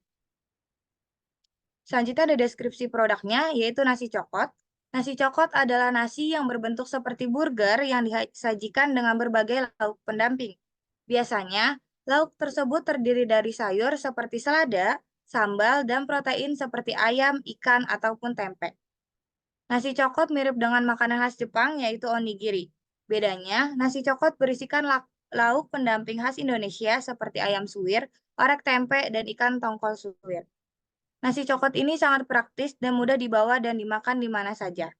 Selanjutnya ada deskripsi produknya, yaitu nasi cokot. Nasi cokot adalah nasi yang berbentuk seperti burger yang disajikan dengan berbagai lauk pendamping. Biasanya, lauk tersebut terdiri dari sayur seperti selada, sambal, dan protein seperti ayam, ikan, ataupun tempe. Nasi cokot mirip dengan makanan khas Jepang, yaitu onigiri. Bedanya, nasi cokot berisikan lauk pendamping khas Indonesia seperti ayam suwir, orek tempe, dan ikan tongkol suwir. Nasi cokot ini sangat praktis dan mudah dibawa dan dimakan di mana saja.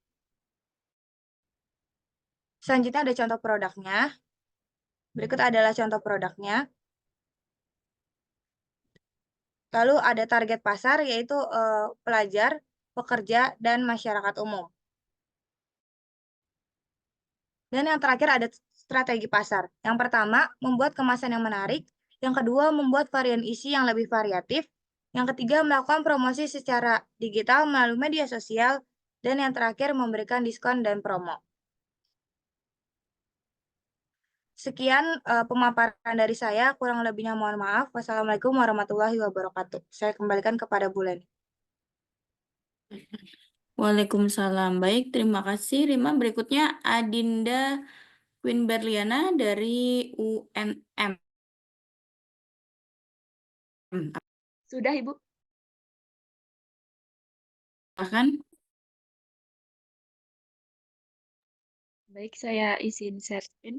Selanjutnya ada contoh produknya. Berikut adalah contoh produknya. Lalu ada target pasar, yaitu pelajar, pekerja, dan masyarakat umum. Dan yang terakhir ada strategi pasar. Yang pertama, membuat kemasan yang menarik. Yang kedua, membuat varian isi yang lebih variatif. Yang ketiga, melakukan promosi secara digital melalui media sosial. Dan yang terakhir, memberikan diskon dan promo. Sekian pemaparan dari saya, kurang lebihnya mohon maaf. Wassalamualaikum warahmatullahi wabarakatuh. Saya kembalikan kepada Bu Leni. Waalaikumsalam. Baik, terima kasih Rima. Berikutnya Adinda Queen Berliana dari UNM. Sudah, Ibu. Silakan. Baik, saya izin share screen.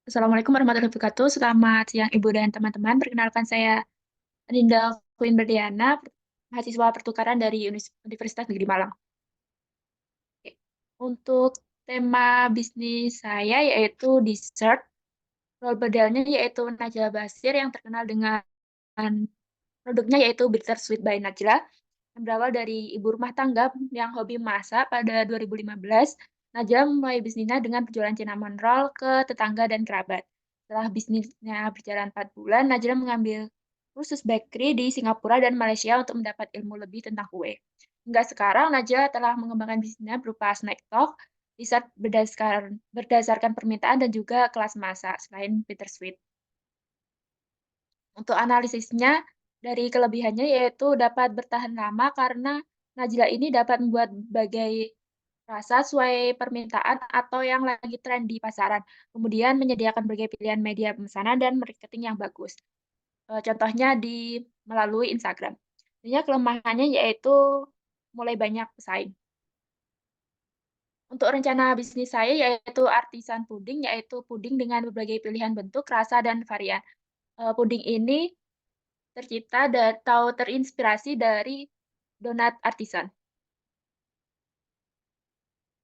Assalamualaikum warahmatullahi wabarakatuh. Selamat siang Ibu dan teman-teman. Perkenalkan saya Adinda Queen Berliana, mahasiswa pertukaran dari Universitas Negeri Malang. Oke. Untuk tema bisnis saya yaitu dessert. Role modelnya yaitu Najla Basir yang terkenal dengan produknya yaitu Bittersweet by Najla. Yang berawal dari ibu rumah tangga yang hobi masak pada 2015, Najla memulai bisnisnya dengan penjualan cinnamon roll ke tetangga dan kerabat. Setelah bisnisnya berjalan 4 bulan, Najla mengambil kursus bakery di Singapura dan Malaysia untuk mendapat ilmu lebih tentang kue. Hingga sekarang, Najla telah mengembangkan bisnisnya berupa snack talk, dessert berdasarkan permintaan dan juga kelas masak selain Bittersweet. Untuk analisisnya, dari kelebihannya yaitu dapat bertahan lama karena Najla ini dapat membuat berbagai rasa sesuai permintaan atau yang lagi tren di pasaran. Kemudian menyediakan berbagai pilihan media pemesanan dan marketing yang bagus. Contohnya melalui Instagram. Tentunya kelemahannya yaitu mulai banyak pesaing. Untuk rencana bisnis saya yaitu artisan puding, yaitu puding dengan berbagai pilihan bentuk, rasa, dan varian. Puding ini tercipta atau terinspirasi dari donat artisan.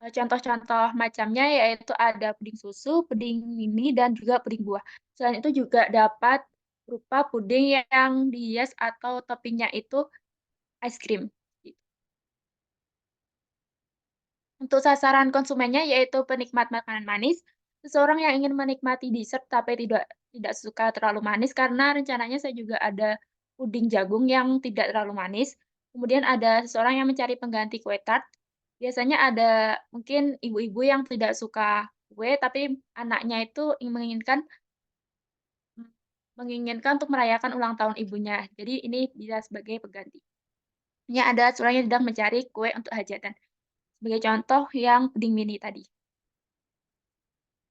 Contoh-contoh macamnya yaitu ada puding susu, puding mini, dan juga puding buah. Selain itu juga dapat berupa puding yang dihias atau toppingnya itu es krim. Untuk sasaran konsumennya yaitu penikmat makanan manis, seseorang yang ingin menikmati dessert tapi tidak suka terlalu manis karena rencananya saya juga ada puding jagung yang tidak terlalu manis. Kemudian ada seseorang yang mencari pengganti kue tart. Biasanya ada mungkin ibu-ibu yang tidak suka kue tapi anaknya itu menginginkan untuk merayakan ulang tahun ibunya. Jadi ini bisa sebagai pengganti. Ini ada seseorang yang sedang mencari kue untuk hajatan. Sebagai contoh yang puding mini tadi.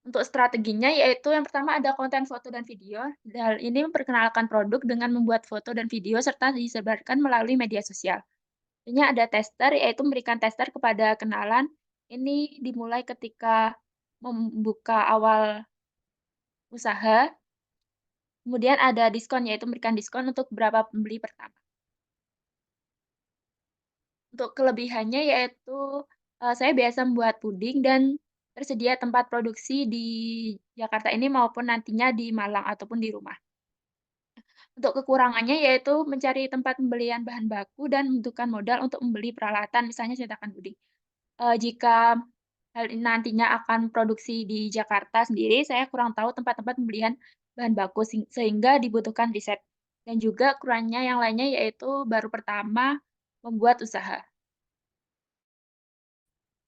Untuk strateginya yaitu yang pertama ada konten foto dan video. Hal ini memperkenalkan produk dengan membuat foto dan video serta disebarkan melalui media sosial. Ini ada tester yaitu memberikan tester kepada kenalan. Ini dimulai ketika membuka awal usaha. Kemudian ada diskon yaitu memberikan diskon untuk beberapa pembeli pertama. Untuk kelebihannya yaitu Saya biasa membuat puding dan tersedia tempat produksi di Jakarta ini maupun nantinya di Malang ataupun di rumah. Untuk kekurangannya yaitu mencari tempat pembelian bahan baku dan membutuhkan modal untuk membeli peralatan, misalnya cetakan puding. Jika hal ini nantinya akan produksi di Jakarta sendiri, saya kurang tahu tempat-tempat pembelian bahan baku sehingga dibutuhkan riset. Dan juga kurangnya yang lainnya yaitu baru pertama membuat usaha.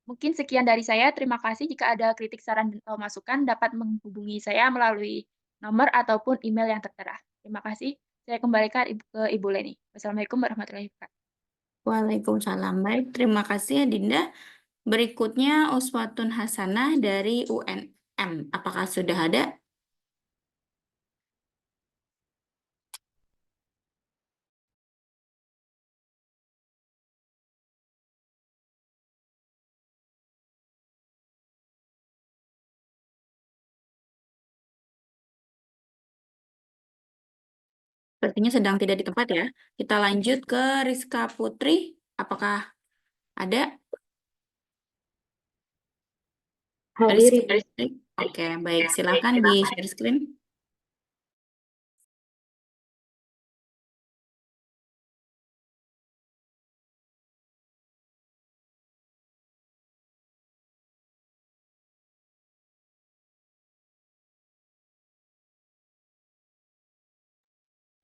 Mungkin sekian dari saya. Terima kasih. Jika ada kritik, saran, atau masukan, dapat menghubungi saya melalui nomor ataupun email yang tertera. Terima kasih. Saya kembalikan ke Ibu Leni. Wassalamualaikum warahmatullahi wabarakatuh. Waalaikumsalam. Baik, terima kasih ya Dinda. Berikutnya Uswatun Hasanah dari UNM. Apakah sudah ada? Sepertinya sedang tidak di tempat ya. Kita lanjut ke Rizka Putri. Apakah ada? Hadir, Rizka Ibu. Putri. Oke, baik. Silakan di share screen.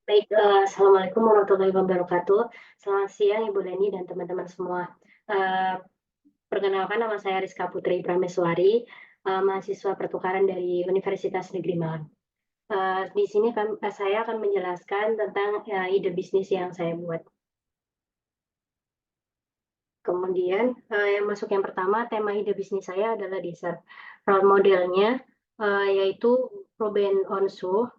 Baik, Assalamualaikum warahmatullahi wabarakatuh. Selamat siang Ibu Leni dan teman-teman semua. Perkenalkan, nama saya Rizka Putri Prameswari, mahasiswa pertukaran dari Universitas Negeri Malang. Di sini saya akan menjelaskan tentang ide bisnis yang saya buat. Kemudian yang pertama, tema ide bisnis saya adalah dessert. Role modelnya yaitu Ruben Onsu,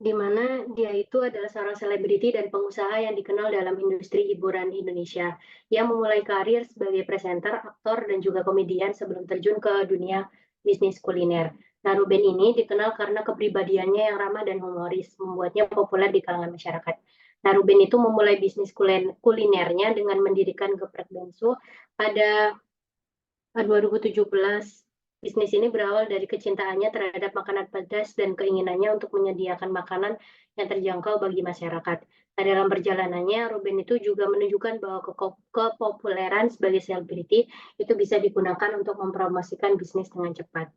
di mana dia itu adalah seorang selebriti dan pengusaha yang dikenal dalam industri hiburan Indonesia. Ia memulai karir sebagai presenter, aktor, dan juga komedian sebelum terjun ke dunia bisnis kuliner. Nah, Ruben ini dikenal karena kepribadiannya yang ramah dan humoris, membuatnya populer di kalangan masyarakat. Nah, Ruben itu memulai bisnis kulinernya dengan mendirikan Geprek Bensu pada 2017. Bisnis ini berawal dari kecintaannya terhadap makanan pedas dan keinginannya untuk menyediakan makanan yang terjangkau bagi masyarakat. Nah, dalam perjalanannya, Ruben itu juga menunjukkan bahwa kepopuleran sebagai selebriti itu bisa digunakan untuk mempromosikan bisnis dengan cepat.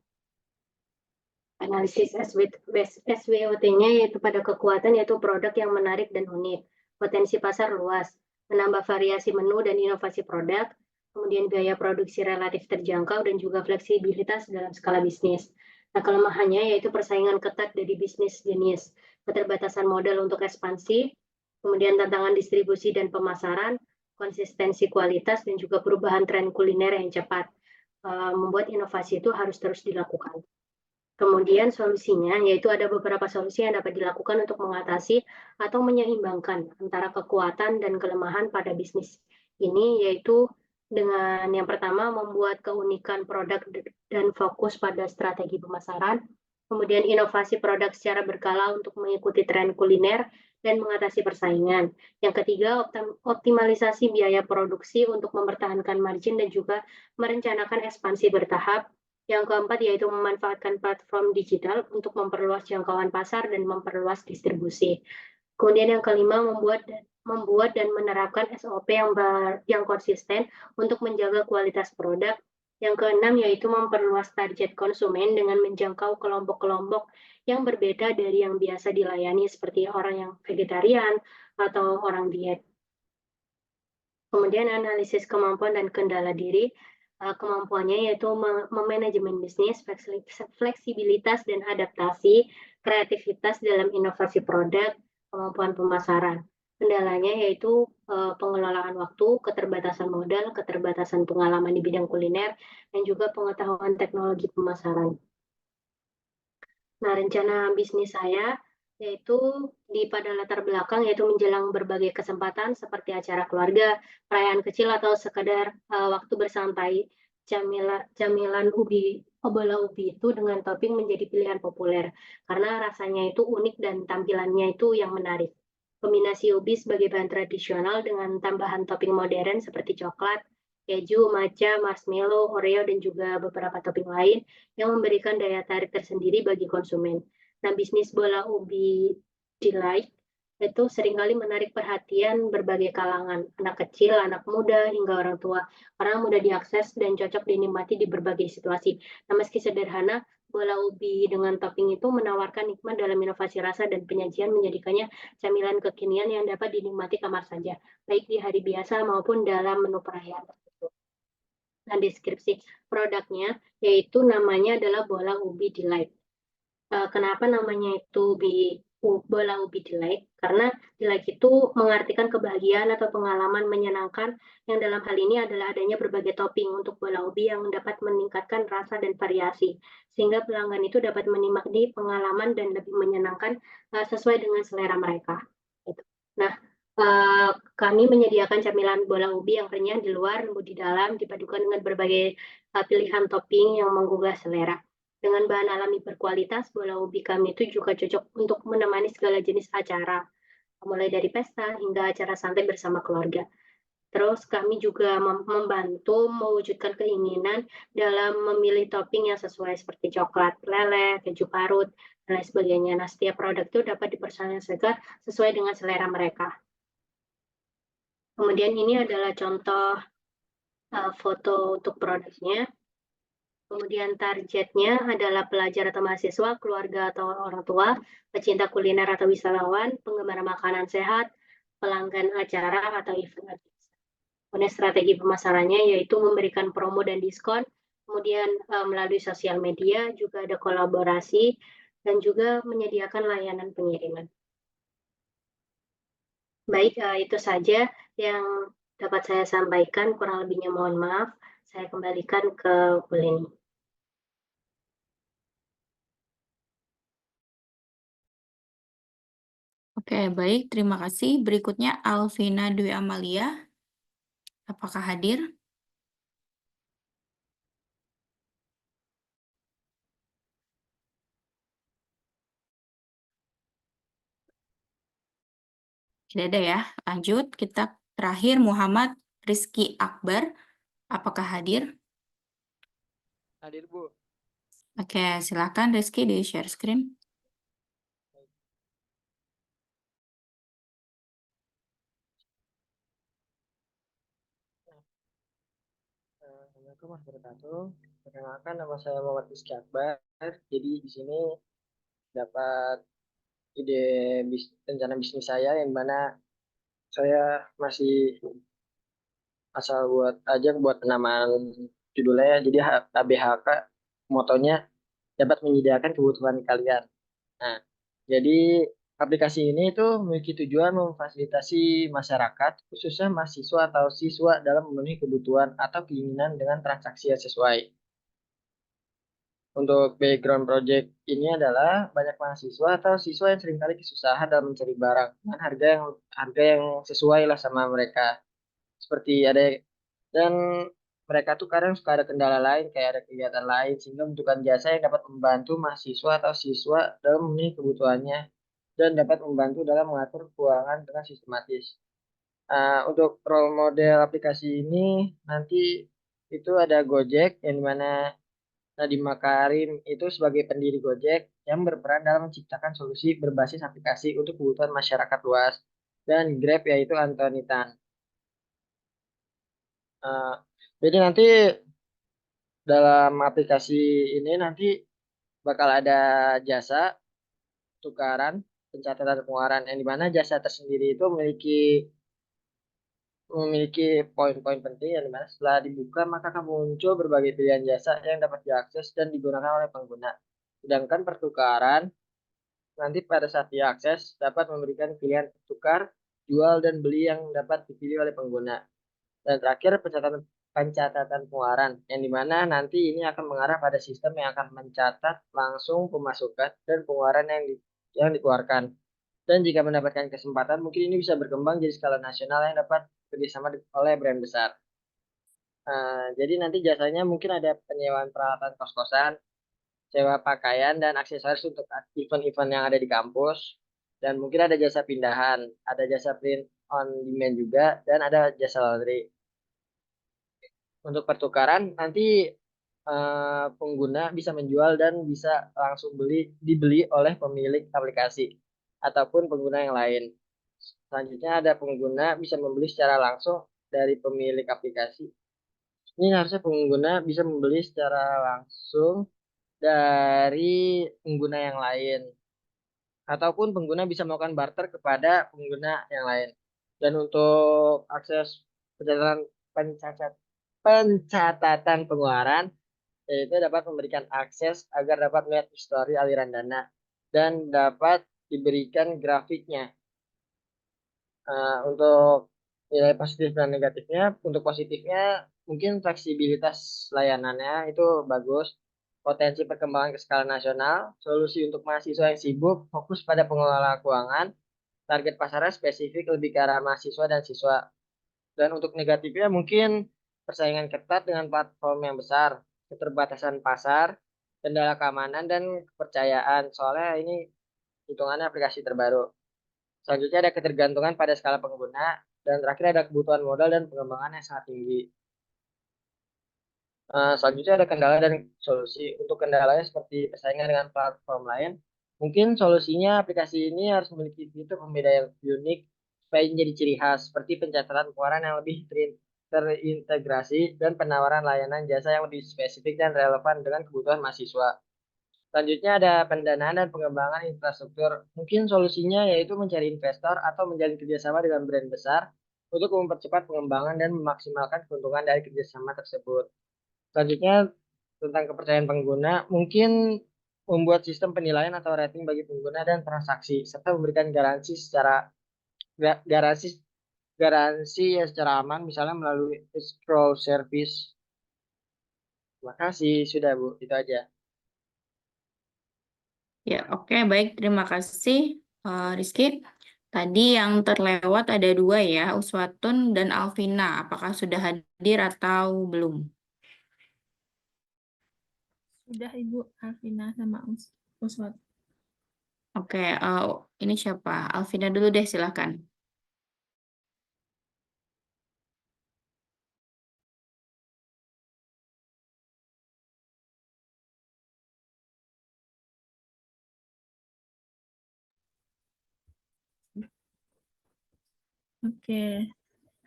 Analisis SWOT-nya yaitu pada kekuatan yaitu produk yang menarik dan unik, potensi pasar luas, menambah variasi menu dan inovasi produk, kemudian biaya produksi relatif terjangkau dan juga fleksibilitas dalam skala bisnis. Nah, kelemahannya yaitu persaingan ketat dari bisnis jenis, keterbatasan modal untuk ekspansi, kemudian tantangan distribusi dan pemasaran, konsistensi kualitas, dan juga perubahan tren kuliner yang cepat. Membuat inovasi itu harus terus dilakukan. Kemudian solusinya yaitu ada beberapa solusi yang dapat dilakukan untuk mengatasi atau menyeimbangkan antara kekuatan dan kelemahan pada bisnis ini, yaitu dengan yang pertama membuat keunikan produk dan fokus pada strategi pemasaran, kemudian inovasi produk secara berkala untuk mengikuti tren kuliner dan mengatasi persaingan. Yang ketiga, optimalisasi biaya produksi untuk mempertahankan margin dan juga merencanakan ekspansi bertahap. Yang keempat yaitu memanfaatkan platform digital untuk memperluas jangkauan pasar dan memperluas distribusi. Kemudian yang kelima, membuat dan menerapkan SOP yang konsisten untuk menjaga kualitas produk. Yang keenam yaitu memperluas target konsumen dengan menjangkau kelompok-kelompok yang berbeda dari yang biasa dilayani seperti orang yang vegetarian atau orang diet. Kemudian analisis kemampuan dan kendala diri. Kemampuannya yaitu memanajemen bisnis, fleksibilitas dan adaptasi, kreativitas dalam inovasi produk, kemampuan pemasaran. Kendalanya yaitu pengelolaan waktu, keterbatasan modal, keterbatasan pengalaman di bidang kuliner, dan juga pengetahuan teknologi pemasaran. Nah, rencana bisnis saya yaitu pada latar belakang yaitu menjelang berbagai kesempatan seperti acara keluarga, perayaan kecil atau sekedar waktu bersantai, camilan obola ubi itu dengan topping menjadi pilihan populer karena rasanya itu unik dan tampilannya itu yang menarik. Kombinasi ubi sebagai bahan tradisional dengan tambahan topping modern seperti coklat, keju, matcha, marshmallow, Oreo, dan juga beberapa topping lain yang memberikan daya tarik tersendiri bagi konsumen. Nah, bisnis bola ubi Delight itu seringkali menarik perhatian berbagai kalangan, anak kecil, anak muda, hingga orang tua, karena mudah diakses dan cocok dinikmati di berbagai situasi. Nah, meski sederhana, bola ubi dengan topping itu menawarkan nikmat dalam inovasi rasa dan penyajian, menjadikannya camilan kekinian yang dapat dinikmati kamar saja, baik di hari biasa maupun dalam menu perayaan tertentu. Nah, deskripsi produknya yaitu namanya adalah bola ubi Delight. Kenapa namanya itu bola ubi Delight? Karena Delight itu mengartikan kebahagiaan atau pengalaman menyenangkan yang dalam hal ini adalah adanya berbagai topping untuk bola ubi yang dapat meningkatkan rasa dan variasi, sehingga pelanggan itu dapat menikmati pengalaman dan lebih menyenangkan sesuai dengan selera mereka. Gitu. Nah, kami menyediakan camilan bola ubi yang renyah di luar, lembut di dalam, dipadukan dengan berbagai pilihan topping yang menggugah selera. Dengan bahan alami berkualitas, bola ubi kami itu juga cocok untuk menemani segala jenis acara, mulai dari pesta hingga acara santai bersama keluarga. Terus kami juga membantu mewujudkan keinginan dalam memilih topping yang sesuai seperti coklat, lele, keju parut, dan lain sebagainya. Nah, setiap produk itu dapat dipersonalisasikan sesuai dengan selera mereka. Kemudian ini adalah contoh foto untuk produknya. Kemudian targetnya adalah pelajar atau mahasiswa, keluarga atau orang tua, pecinta kuliner atau wisatawan, penggemar makanan sehat, pelanggan acara atau event. Kemudian strategi pemasarannya yaitu memberikan promo dan diskon, kemudian melalui sosial media juga ada kolaborasi, dan juga menyediakan layanan pengiriman. Baik, itu saja yang dapat saya sampaikan, kurang lebihnya mohon maaf. Saya kembalikan ke Bu Leni. Oke, baik. Terima kasih. Berikutnya Alvina Dwi Amalia. Apakah hadir? Tidak ada ya. Lanjut, kita terakhir Muhammad Rizky Akbar. Apakah hadir? Hadir, Bu. Oke, silakan Rizky di share screen. Assalamualaikum warahmatullahi wabarakatuh. Perkenalkan, nama saya Muhammad Rizky Akbar. Jadi di sini dapat ide rencana bisnis saya yang mana saya masih asal buat penamaan judulnya. Jadi ABHK motonya dapat menyediakan kebutuhan kalian. Nah, jadi aplikasi ini itu memiliki tujuan memfasilitasi masyarakat, khususnya mahasiswa atau siswa dalam memenuhi kebutuhan atau keinginan dengan transaksi yang sesuai. Untuk background project ini adalah banyak mahasiswa atau siswa yang seringkali kesusahan dalam mencari barang dengan harga yang sesuai lah sama mereka. Seperti dan mereka tuh kadang suka ada kendala lain kayak ada kegiatan lain sehingga membutuhkan jasa yang dapat membantu mahasiswa atau siswa dalam memenuhi kebutuhannya dan dapat membantu dalam mengatur keuangan dengan sistematis. Untuk role model aplikasi ini nanti itu ada Gojek yang dimana Nadiem Makarim itu sebagai pendiri Gojek yang berperan dalam menciptakan solusi berbasis aplikasi untuk kebutuhan masyarakat luas, dan Grab yaitu Anthony Tan. Jadi nanti dalam aplikasi ini nanti bakal ada jasa tukaran, pencatatan pengeluaran yang dimana jasa tersendiri itu memiliki poin-poin penting yang dimana setelah dibuka maka akan muncul berbagai pilihan jasa yang dapat diakses dan digunakan oleh pengguna. Sedangkan pertukaran nanti pada saat diakses dapat memberikan pilihan tukar, jual, dan beli yang dapat dipilih oleh pengguna. Dan terakhir pencatatan pengeluaran yang dimana nanti ini akan mengarah pada sistem yang akan mencatat langsung pemasukan dan pengeluaran yang dikeluarkan. Dan jika mendapatkan kesempatan, mungkin ini bisa berkembang jadi skala nasional yang dapat kerjasama oleh brand besar. Jadi nanti jasanya mungkin ada penyewaan peralatan kos-kosan, sewa pakaian dan aksesoris untuk event-event yang ada di kampus, Dan mungkin ada jasa pindahan, ada jasa print on demand juga, dan ada jasa laundry. Untuk pertukaran nanti pengguna bisa menjual dan bisa langsung dibeli oleh pemilik aplikasi ataupun pengguna yang lain. Selanjutnya ada pengguna bisa membeli secara langsung dari pemilik aplikasi. Ini harusnya pengguna bisa membeli secara langsung dari pengguna yang lain. Ataupun pengguna bisa melakukan barter kepada pengguna yang lain. Dan untuk akses pencatatan pengeluaran, yaitu dapat memberikan akses agar dapat melihat histori aliran dana dan dapat diberikan grafiknya. Untuk nilai positif dan negatifnya, untuk positifnya mungkin fleksibilitas layanannya itu bagus, potensi perkembangan ke skala nasional, solusi untuk mahasiswa yang sibuk, fokus pada pengelola keuangan, target pasarnya spesifik lebih ke arah mahasiswa dan siswa. Dan untuk negatifnya mungkin persaingan ketat dengan platform yang besar, keterbatasan pasar, kendala keamanan dan kepercayaan. Soalnya ini hitungannya aplikasi terbaru. Selanjutnya ada ketergantungan pada skala pengguna, dan terakhir ada kebutuhan modal dan pengembangan yang sangat tinggi. Selanjutnya ada kendala dan solusi. Untuk kendalanya seperti persaingan dengan platform lain, mungkin solusinya aplikasi ini harus memiliki fitur pembeda yang unik supaya menjadi ciri khas, seperti pencatatan pengeluaran yang lebih terintegrasi dan penawaran layanan jasa yang lebih spesifik dan relevan dengan kebutuhan mahasiswa. Selanjutnya ada pendanaan dan pengembangan infrastruktur. Mungkin solusinya yaitu mencari investor atau menjalin kerjasama dengan brand besar untuk mempercepat pengembangan dan memaksimalkan keuntungan dari kerjasama tersebut. Selanjutnya tentang kepercayaan pengguna, mungkin membuat sistem penilaian atau rating bagi pengguna dan transaksi, serta memberikan garansi ya secara aman, misalnya melalui escrow service. Terima kasih, sudah Bu, itu aja. Ya, oke, baik. Terima kasih, Rizky. Tadi yang terlewat ada 2 ya, Uswatun dan Alvina. Apakah sudah hadir atau belum? Sudah Ibu Alvina sama Uswat. Oke, ini siapa? Alvina dulu deh, silakan. Oke.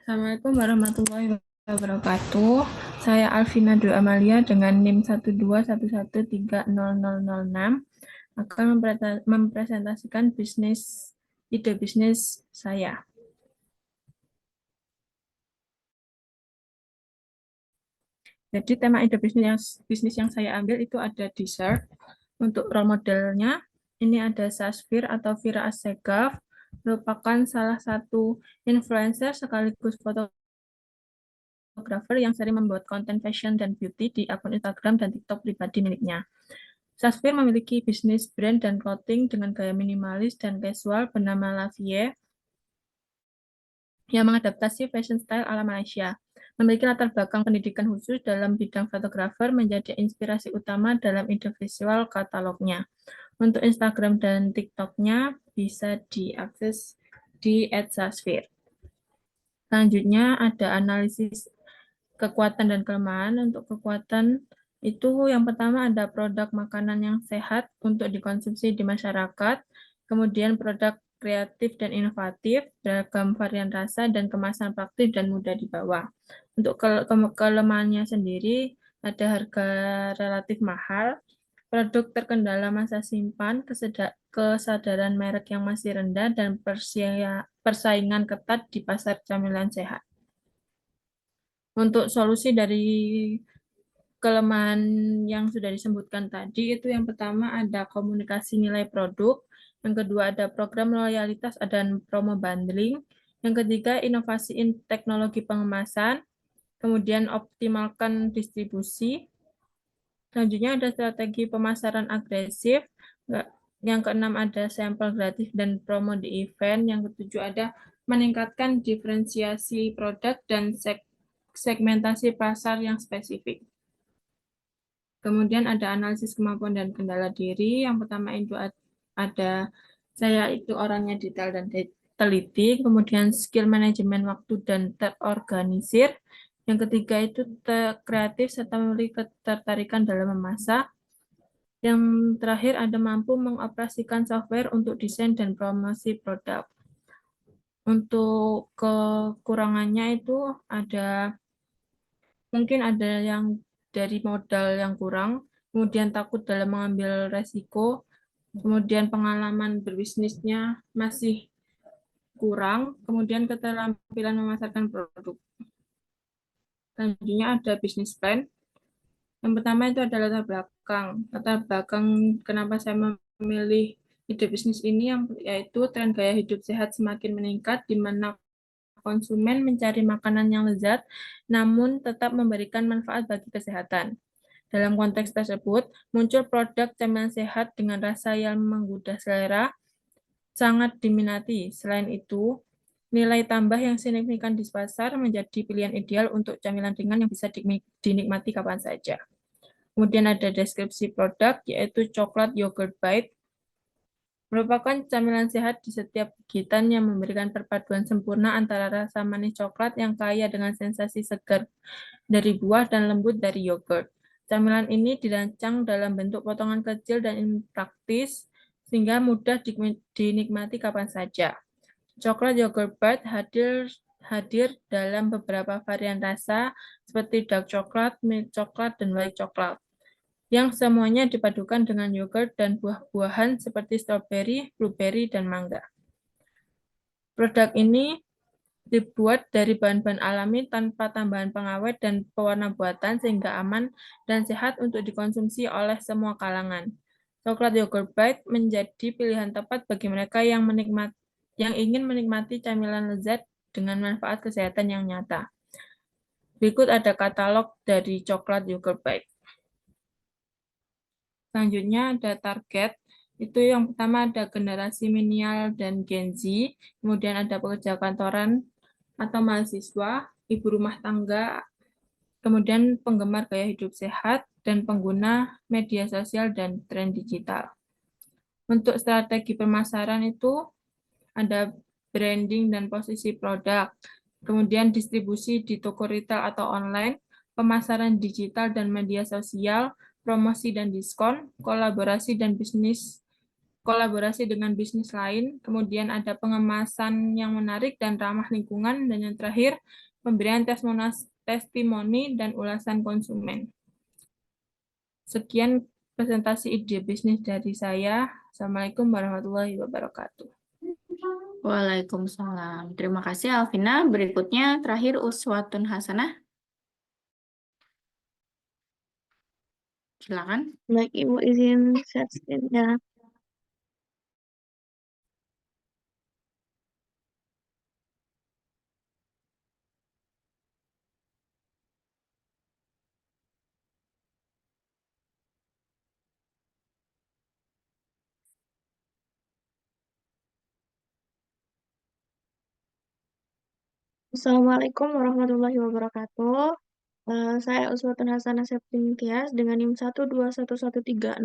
Assalamualaikum warahmatullahi wabarakatuh. Saya Alvina Dwi Amalia dengan NIM 121130006 akan mempresentasikan ide bisnis saya. Jadi tema ide bisnis yang saya ambil itu ada dessert. Untuk role modelnya, ini ada Sasfir atau Vira Assegaf, merupakan salah satu influencer sekaligus fotografer yang sering membuat konten fashion dan beauty di akun Instagram dan TikTok pribadi miliknya. Sasfir memiliki bisnis brand dan clothing dengan gaya minimalis dan casual bernama Lavie yang mengadaptasi fashion style ala Malaysia. Memiliki latar belakang pendidikan khusus dalam bidang fotografer menjadi inspirasi utama dalam ide visual katalognya. Untuk Instagram dan TikTok-nya bisa diakses di @sasfir. Selanjutnya ada analisis kekuatan dan kelemahan. Untuk kekuatan itu yang pertama ada produk makanan yang sehat untuk dikonsumsi di masyarakat, kemudian produk kreatif dan inovatif, beragam varian rasa dan kemasan praktis dan mudah dibawa. Untuk kelemahannya sendiri ada harga relatif mahal, produk terkendala masa simpan, kesadaran merek yang masih rendah, dan persaingan ketat di pasar camilan sehat. Untuk solusi dari kelemahan yang sudah disebutkan tadi, itu yang pertama ada komunikasi nilai produk, yang kedua ada program loyalitas dan promo bundling, yang ketiga inovasi teknologi pengemasan, kemudian optimalkan distribusi, selanjutnya ada strategi pemasaran agresif, yang keenam ada sampel gratis dan promo di event, yang ketujuh ada meningkatkan diferensiasi produk dan segmentasi pasar yang spesifik. Kemudian ada analisis kemampuan dan kendala diri. Yang pertama itu ada Saya itu orangnya detail dan teliti, kemudian skill manajemen waktu dan terorganisir. Yang ketiga itu kreatif serta memiliki ketertarikan dalam memasak. Yang terakhir ada mampu mengoperasikan software untuk desain dan promosi produk. Untuk kekurangannya itu mungkin ada yang dari modal yang kurang, kemudian takut dalam mengambil resiko, kemudian pengalaman berbisnisnya masih kurang, kemudian keterampilan memasarkan produk. Selanjutnya ada business plan. Yang pertama itu adalah latar belakang. Latar belakang kenapa saya memilih ide bisnis ini yaitu tren gaya hidup sehat semakin meningkat di mana konsumen mencari makanan yang lezat namun tetap memberikan manfaat bagi kesehatan. Dalam konteks tersebut, muncul produk camilan sehat dengan rasa yang menggugah selera sangat diminati. Selain itu, nilai tambah yang signifikan di pasar menjadi pilihan ideal untuk camilan ringan yang bisa dinikmati kapan saja. Kemudian ada deskripsi produk, yaitu coklat yogurt bite. Merupakan camilan sehat di setiap gigitan yang memberikan perpaduan sempurna antara rasa manis coklat yang kaya dengan sensasi segar dari buah dan lembut dari yogurt. Camilan ini dirancang dalam bentuk potongan kecil dan praktis, sehingga mudah dinikmati kapan saja. Coklat yogurt bite hadir dalam beberapa varian rasa, seperti dark coklat, milk coklat, dan white coklat, yang semuanya dipadukan dengan yogurt dan buah-buahan seperti stroberi, blueberry, dan mangga. Produk ini dibuat dari bahan-bahan alami tanpa tambahan pengawet dan pewarna buatan sehingga aman dan sehat untuk dikonsumsi oleh semua kalangan. Coklat yogurt bite menjadi pilihan tepat bagi mereka yang ingin menikmati camilan lezat dengan manfaat kesehatan yang nyata. Berikut ada katalog dari coklat yogurt bite. Selanjutnya ada target. Itu yang pertama ada generasi milenial dan Gen Z, kemudian ada pekerja kantoran atau mahasiswa, ibu rumah tangga, kemudian penggemar gaya hidup sehat, dan pengguna media sosial dan tren digital. Untuk strategi pemasaran itu ada branding dan posisi produk, kemudian distribusi di toko retail atau online, pemasaran digital dan media sosial, promosi dan diskon, kolaborasi dengan bisnis lain, kemudian ada pengemasan yang menarik dan ramah lingkungan, dan yang terakhir, pemberian testimoni dan ulasan konsumen. Sekian presentasi ide bisnis dari saya. Assalamualaikum warahmatullahi wabarakatuh. Waalaikumsalam. Terima kasih Alvina. Berikutnya terakhir Uswatun Hasanah. Silakan. Baik, Ibu izin share screen ya. Assalamualaikum warahmatullahi wabarakatuh. Saya Uswatun Hasanah Septimikias dengan NIM 121130008.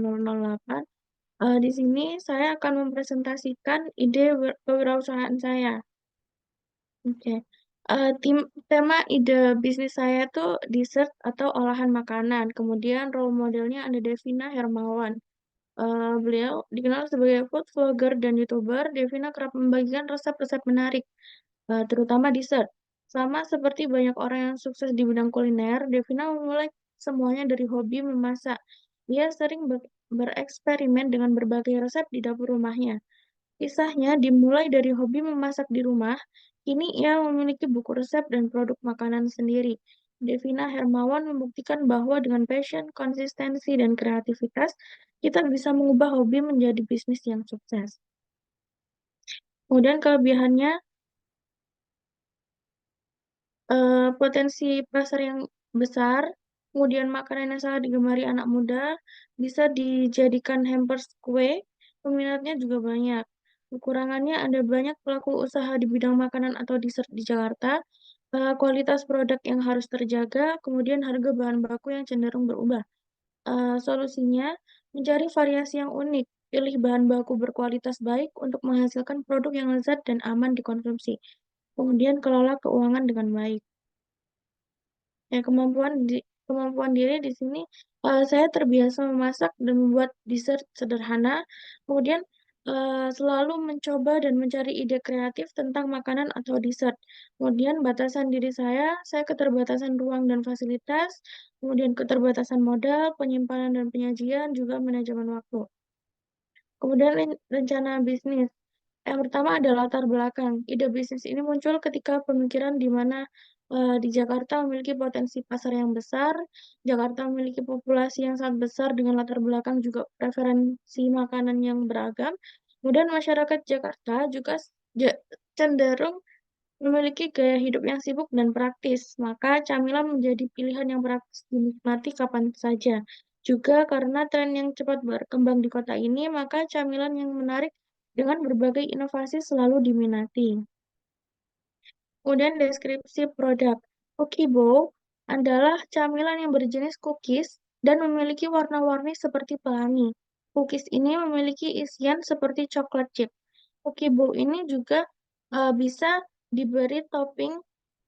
Di sini saya akan mempresentasikan ide kewirausahaan saya. Oke. Tema ide bisnis saya itu dessert atau olahan makanan. Kemudian role modelnya ada Devina Hermawan. Beliau dikenal sebagai food vlogger dan YouTuber. Devina kerap membagikan resep-resep menarik, terutama dessert. Sama seperti banyak orang yang sukses di bidang kuliner, Devina memulai semuanya dari hobi memasak. Dia sering bereksperimen dengan berbagai resep di dapur rumahnya. Kisahnya dimulai dari hobi memasak di rumah, kini ia memiliki buku resep dan produk makanan sendiri. Devina Hermawan membuktikan bahwa dengan passion, konsistensi, dan kreativitas, kita bisa mengubah hobi menjadi bisnis yang sukses. Kemudian kelebihannya, potensi pasar yang besar, kemudian makanan yang sangat digemari anak muda, bisa dijadikan hampers kue, peminatnya juga banyak. Kekurangannya ada banyak pelaku usaha di bidang makanan atau dessert di Jakarta, kualitas produk yang harus terjaga, kemudian harga bahan baku yang cenderung berubah. Solusinya, mencari variasi yang unik, pilih bahan baku berkualitas baik untuk menghasilkan produk yang lezat dan aman dikonsumsi. Kemudian kelola keuangan dengan baik. Ya, kemampuan diri di sini saya terbiasa memasak dan membuat dessert sederhana. Kemudian selalu mencoba dan mencari ide kreatif tentang makanan atau dessert. Kemudian batasan diri saya keterbatasan ruang dan fasilitas, kemudian keterbatasan modal, penyimpanan dan penyajian, juga manajemen waktu. Kemudian rencana bisnis. Yang pertama ada latar belakang. Ide bisnis ini muncul ketika pemikiran di mana di Jakarta memiliki potensi pasar yang besar, Jakarta memiliki populasi yang sangat besar dengan latar belakang juga preferensi makanan yang beragam. Kemudian masyarakat Jakarta juga cenderung memiliki gaya hidup yang sibuk dan praktis, maka camilan menjadi pilihan yang praktis dinikmati kapan saja. Juga karena tren yang cepat berkembang di kota ini, maka camilan yang menarik dengan berbagai inovasi selalu diminati. Kemudian deskripsi produk. Cookie Bow adalah camilan yang berjenis cookies dan memiliki warna-warni seperti pelangi. Cookies ini memiliki isian seperti coklat chip. Cookie Bow ini juga bisa diberi topping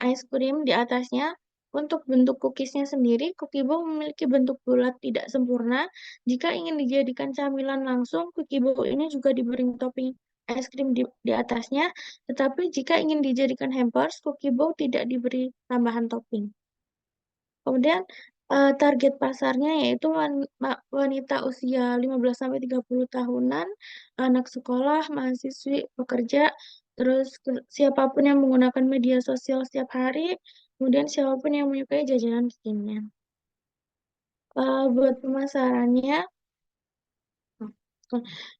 es krim di atasnya. Untuk bentuk cookiesnya sendiri, cookie bow memiliki bentuk bulat tidak sempurna. Jika ingin dijadikan camilan langsung, cookie bow ini juga diberi topping es krim di atasnya. Tetapi jika ingin dijadikan hampers, cookie bow tidak diberi tambahan topping. Kemudian target pasarnya yaitu wanita usia 15-30 tahunan, anak sekolah, mahasiswi, pekerja, terus siapapun yang menggunakan media sosial setiap hari, kemudian siapapun yang menyukai jajanan kekinian. Buat pemasarannya,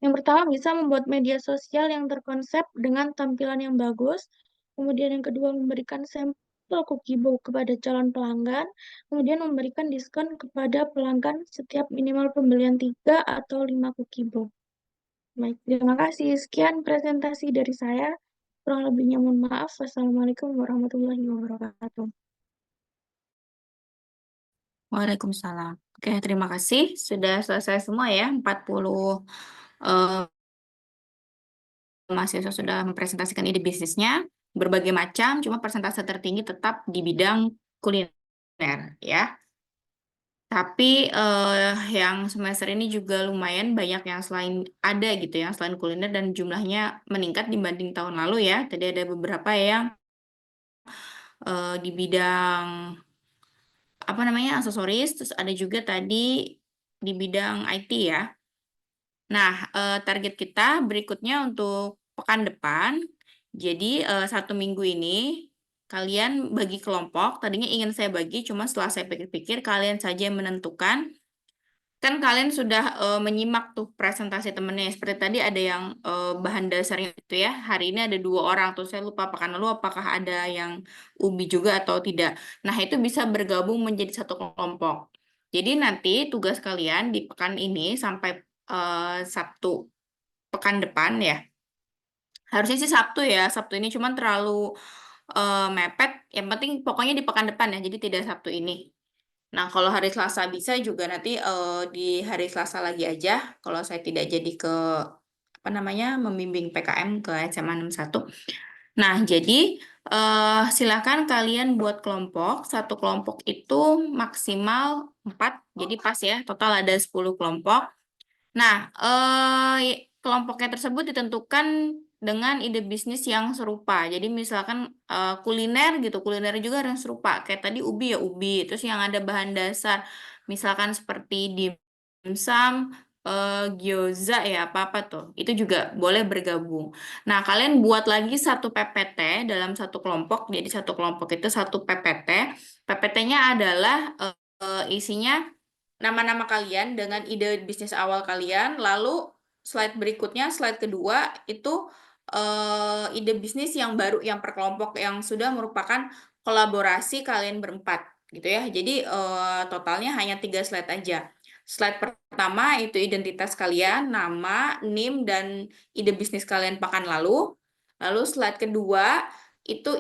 yang pertama bisa membuat media sosial yang terkonsep dengan tampilan yang bagus, kemudian yang kedua memberikan sampel cookie bow kepada calon pelanggan, kemudian memberikan diskon kepada pelanggan setiap minimal pembelian 3 atau 5 cookie bow. Baik, terima kasih. Sekian presentasi dari saya. Kurang lebihnya mohon maaf. Wassalamualaikum warahmatullahi wabarakatuh. Waalaikumsalam. Oke, terima kasih. Sudah selesai semua ya, 40 mahasiswa sudah mempresentasikan ide bisnisnya, berbagai macam, cuma persentase tertinggi tetap di bidang kuliner ya. Tapi yang semester ini juga lumayan banyak yang selain ada gitu ya, selain kuliner dan jumlahnya meningkat dibanding tahun lalu ya. Tadi ada beberapa yang di bidang apa namanya aksesoris, terus ada juga tadi di bidang IT ya. Nah, target kita berikutnya untuk pekan depan. Jadi 1 minggu ini kalian bagi kelompok. Tadinya ingin saya bagi, cuma setelah saya pikir-pikir kalian saja yang menentukan. Kan kalian sudah menyimak tuh presentasi temennya. Seperti tadi ada yang bahan dasarnya itu ya. Hari ini ada 2 orang. Tuh saya lupa pekan lalu apakah ada yang ubi juga atau tidak. Nah, itu bisa bergabung menjadi satu kelompok. Jadi nanti tugas kalian di pekan ini sampai Sabtu pekan depan ya. Harusnya sih Sabtu ya. Sabtu ini cuma terlalu mepet. Yang penting pokoknya di pekan depan ya. Jadi tidak Sabtu ini. Nah, kalau hari Selasa bisa juga nanti di hari Selasa lagi aja. Kalau saya tidak jadi ke apa namanya membimbing PKM ke SMA 61. Nah, jadi silakan kalian buat kelompok. Satu kelompok itu maksimal 4. Jadi pas ya, total ada 10 kelompok. Nah, kelompoknya tersebut ditentukan dengan ide bisnis yang serupa. Jadi misalkan kuliner gitu, kuliner juga harus serupa. Kayak tadi ubi ya ubi, terus yang ada bahan dasar, misalkan seperti dimsum, gyoza ya apa-apa tuh. Itu juga boleh bergabung. Nah, kalian buat lagi satu PPT dalam satu kelompok. Jadi satu kelompok itu satu PPT. PPT-nya adalah isinya nama-nama kalian dengan ide bisnis awal kalian, lalu slide berikutnya, slide kedua itu ide bisnis yang baru yang per kelompok yang sudah merupakan kolaborasi kalian berempat gitu ya. Jadi totalnya hanya 3 slide aja. Slide pertama itu identitas kalian, nama, NIM, dan ide bisnis kalian pekan lalu. Lalu slide kedua itu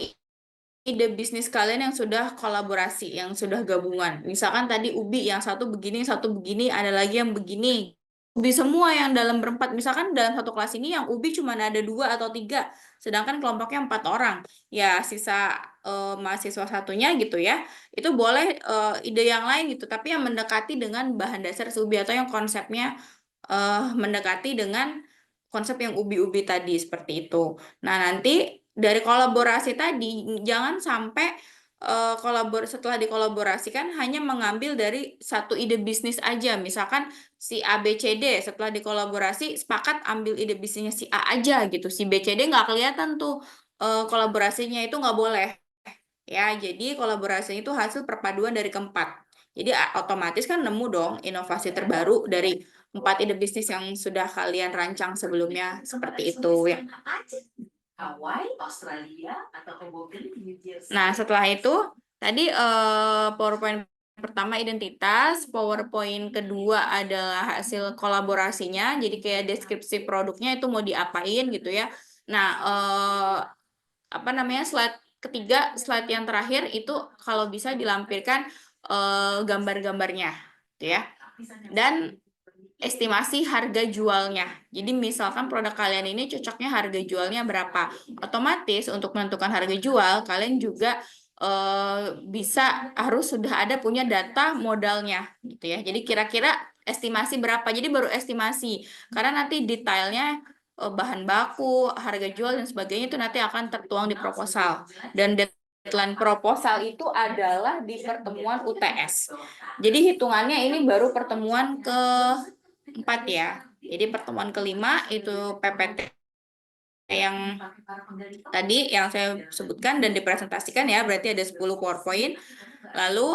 ide bisnis kalian yang sudah kolaborasi, yang sudah gabungan. Misalkan tadi ubi yang satu begini, ada lagi yang begini ubi semua yang dalam berempat. Misalkan dalam satu kelas ini yang ubi cuma ada 2 atau 3, sedangkan kelompoknya 4 orang. Ya, sisa mahasiswa satunya gitu ya, itu boleh ide yang lain gitu, tapi yang mendekati dengan bahan dasar ubi atau yang konsepnya mendekati dengan konsep yang ubi-ubi tadi seperti itu. Nah, nanti dari kolaborasi tadi jangan sampai setelah dikolaborasikan hanya mengambil dari satu ide bisnis aja. Misalkan si A, B, C, D setelah dikolaborasi sepakat ambil ide bisnisnya si A aja gitu. Si B, C, D nggak kelihatan tuh kolaborasinya, itu nggak boleh. Ya, jadi kolaborasinya itu hasil perpaduan dari keempat. Jadi otomatis kan nemu dong inovasi terbaru dari 4 ide bisnis yang sudah kalian rancang sebelumnya, seperti itu ya. Nah, setelah itu tadi PowerPoint pertama identitas, PowerPoint kedua adalah hasil kolaborasinya. Jadi kayak deskripsi produknya itu mau diapain gitu ya. Nah, apa namanya, slide ketiga, slide yang terakhir itu kalau bisa dilampirkan gambar-gambarnya gitu ya. Dan estimasi harga jualnya. Jadi misalkan produk kalian ini cocoknya harga jualnya berapa. Otomatis untuk menentukan harga jual, kalian juga harus sudah ada punya data modalnya gitu ya. Jadi kira-kira estimasi berapa. Jadi baru estimasi. Karena nanti detailnya bahan baku, harga jual dan sebagainya itu nanti akan tertuang di proposal. Dan deadline proposal itu adalah di pertemuan UTS. Jadi hitungannya ini baru pertemuan ke-4 ya. Jadi pertemuan ke-5 itu PPT yang tadi yang saya sebutkan dan dipresentasikan ya, berarti ada 10 PowerPoint. Lalu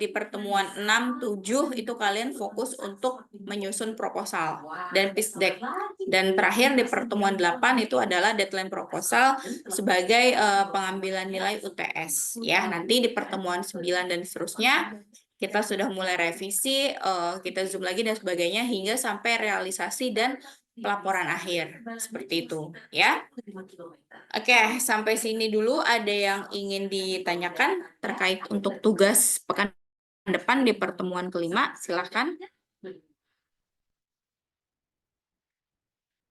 di pertemuan 6, 7 itu kalian fokus untuk menyusun proposal dan pitch deck. Dan terakhir di pertemuan 8 itu adalah deadline proposal sebagai pengambilan nilai UTS. Ya, nanti di pertemuan 9 dan seterusnya kita sudah mulai revisi, kita zoom lagi dan sebagainya hingga sampai realisasi dan pelaporan akhir. Seperti itu, ya. Oke, sampai sini dulu. Ada yang ingin ditanyakan terkait untuk tugas pekan depan di pertemuan ke-5? Silakan.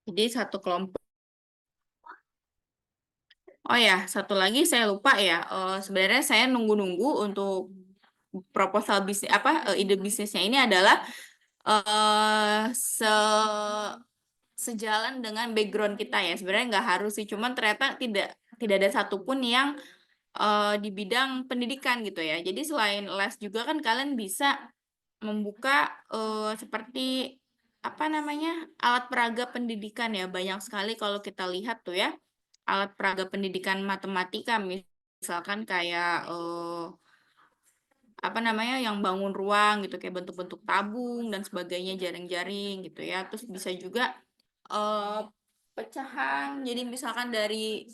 Jadi satu kelompok. Oh ya, satu lagi saya lupa ya. Sebenarnya saya nunggu-nunggu untuk proposal bisnis ide bisnisnya ini adalah sejalan dengan background kita ya. Sebenarnya nggak harus sih, cuman ternyata tidak ada satupun yang di bidang pendidikan gitu ya. Jadi selain les juga kan kalian bisa membuka seperti apa namanya, alat peraga pendidikan ya. Banyak sekali kalau kita lihat tuh ya, alat peraga pendidikan matematika, misalkan kayak apa namanya, yang bangun ruang gitu, kayak bentuk-bentuk tabung dan sebagainya, jaring-jaring gitu ya. Terus bisa juga pecahan. Jadi misalkan dari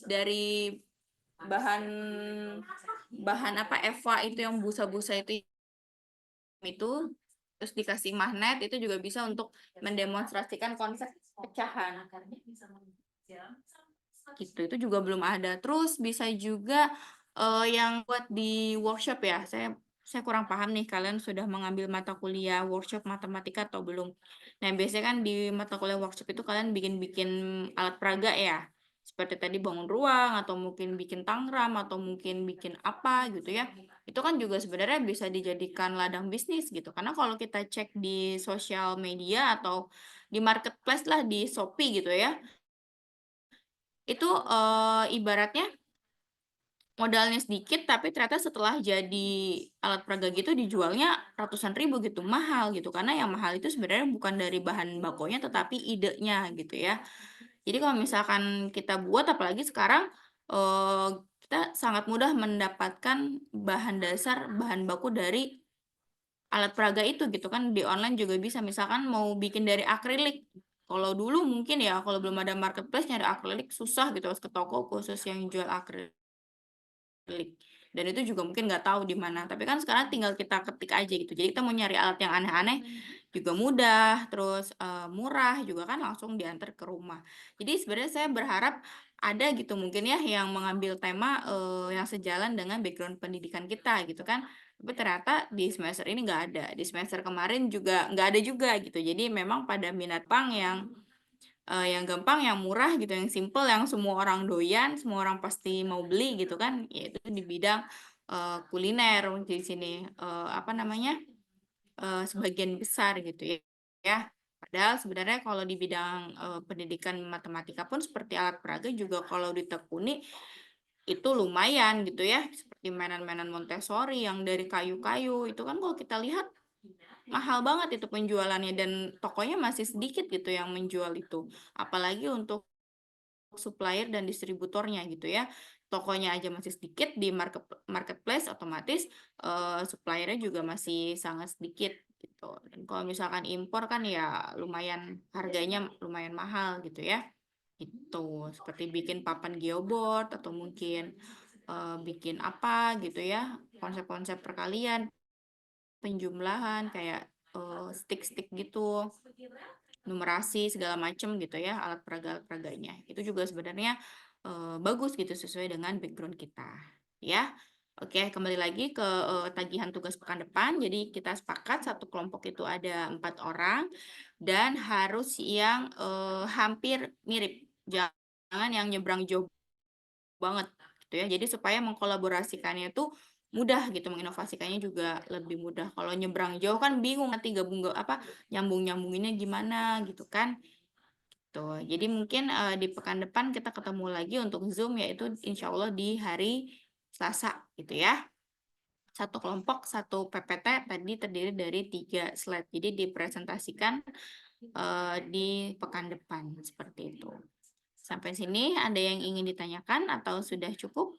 bahan apa, Eva itu yang busa-busa itu terus dikasih magnet, itu juga bisa untuk mendemonstrasikan konsep pecahan gitu. Itu juga belum ada. Terus bisa juga yang buat di workshop ya. Saya kurang paham nih, kalian sudah mengambil mata kuliah workshop matematika atau belum. Nah, biasanya kan di mata kuliah workshop itu kalian bikin alat peraga ya. Seperti tadi bangun ruang, atau mungkin bikin tangram, atau mungkin bikin apa gitu ya. Itu kan juga sebenarnya bisa dijadikan ladang bisnis gitu. Karena kalau kita cek di sosial media atau di marketplace lah, di Shopee gitu ya, itu ibaratnya modalnya sedikit, tapi ternyata setelah jadi alat peraga gitu dijualnya ratusan ribu gitu, mahal gitu. Karena yang mahal itu sebenarnya bukan dari bahan bakunya, tetapi idenya gitu ya. Jadi kalau misalkan kita buat, apalagi sekarang kita sangat mudah mendapatkan bahan dasar, bahan baku dari alat peraga itu gitu kan. Di online juga bisa, misalkan mau bikin dari akrilik. Kalau dulu mungkin ya, kalau belum ada marketplace, nyari akrilik susah gitu, harus ke toko khusus yang jual akrilik. Dan itu juga mungkin nggak tahu di mana. Tapi kan sekarang tinggal kita ketik aja gitu. Jadi kita mau nyari alat yang aneh-aneh juga mudah, terus murah juga kan, langsung diantar ke rumah. Jadi sebenarnya saya berharap ada gitu mungkin ya yang mengambil tema yang sejalan dengan background pendidikan kita gitu kan. Tapi ternyata di semester ini nggak ada. Di semester kemarin juga nggak ada juga gitu. Jadi memang pada minat pang yang gampang, yang murah gitu, yang simple, yang semua orang doyan, semua orang pasti mau beli gitu kan, yaitu di bidang kuliner di sini apa namanya sebagian besar gitu ya. Padahal sebenarnya kalau di bidang pendidikan matematika pun seperti alat peraga juga kalau ditekuni itu lumayan gitu ya, seperti mainan-mainan Montessori yang dari kayu-kayu itu kan kalau kita lihat mahal banget itu penjualannya dan tokonya masih sedikit gitu yang menjual itu. Apalagi untuk supplier dan distributornya gitu ya. Tokonya aja masih sedikit di marketplace otomatis suppliernya juga masih sangat sedikit gitu. Dan kalau misalkan impor kan ya lumayan harganya lumayan mahal gitu ya. Itu seperti bikin papan geoboard atau mungkin bikin apa gitu ya. Konsep-konsep perkalian, penjumlahan kayak stick-stick gitu, numerasi segala macam gitu ya, alat peraganya. Itu juga sebenarnya bagus gitu sesuai dengan background kita, ya. Oke, kembali lagi ke tagihan tugas pekan depan. Jadi kita sepakat satu kelompok itu ada 4 orang dan harus yang hampir mirip, jangan yang nyebrang jauh banget gitu ya. Jadi supaya mengkolaborasikannya itu mudah gitu, menginovasikannya juga lebih mudah. Kalau nyebrang jauh kan bingung nanti gabung apa nyambung-nyambunginnya gimana gitu kan. Tuh. Jadi mungkin di pekan depan kita ketemu lagi untuk Zoom yaitu insya Allah di hari Selasa gitu ya. Satu kelompok, satu PPT tadi terdiri dari 3 slide. Jadi dipresentasikan di pekan depan seperti itu. Sampai sini ada yang ingin ditanyakan atau sudah cukup?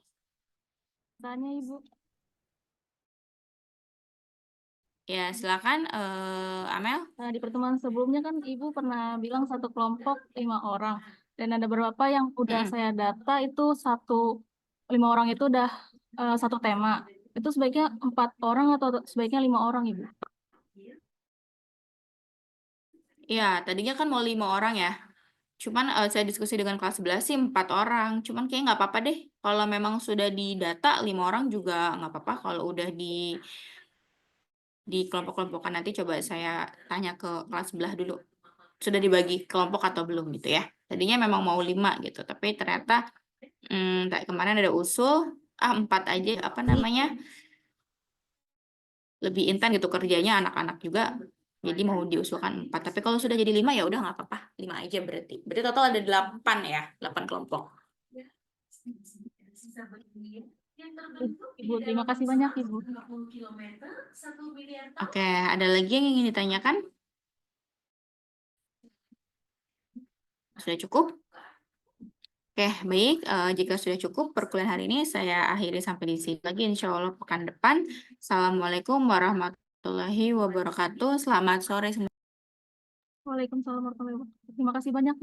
Tanya Ibu. Ya, silakan Amel. Nah, di pertemuan sebelumnya kan Ibu pernah bilang satu kelompok 5 orang. Dan ada beberapa yang udah saya data itu 5 orang itu udah satu tema. Itu sebaiknya 4 orang atau sebaiknya 5 orang Ibu? Ya, tadinya kan mau 5 orang ya. Cuman saya diskusi dengan kelas 11 sih 4 orang. Cuman kayaknya nggak apa-apa deh. Kalau memang sudah didata 5 orang juga nggak apa-apa. Kalau udah di kelompok-kelompokkan nanti coba saya tanya ke kelas sebelah dulu. Sudah dibagi kelompok atau belum gitu ya. Tadinya memang mau 5 gitu. Tapi ternyata kemarin ada usul 4 aja apa namanya lebih intens gitu kerjanya anak-anak juga. Jadi mau diusulkan 4. Tapi kalau sudah jadi 5 ya udah nggak apa-apa. 5 aja berarti. Berarti total ada 8 ya. 8 kelompok. Ibu, terima kasih banyak Ibu. Oke, ada lagi yang ingin ditanyakan? Sudah cukup? Oke, baik. Jika sudah cukup perkuliahan hari ini saya akhiri sampai di sini lagi insya Allah pekan depan. Assalamualaikum warahmatullahi wabarakatuh. Selamat sore semua. Waalaikumsalam warahmatullahi wabarakatuh. Terima kasih banyak.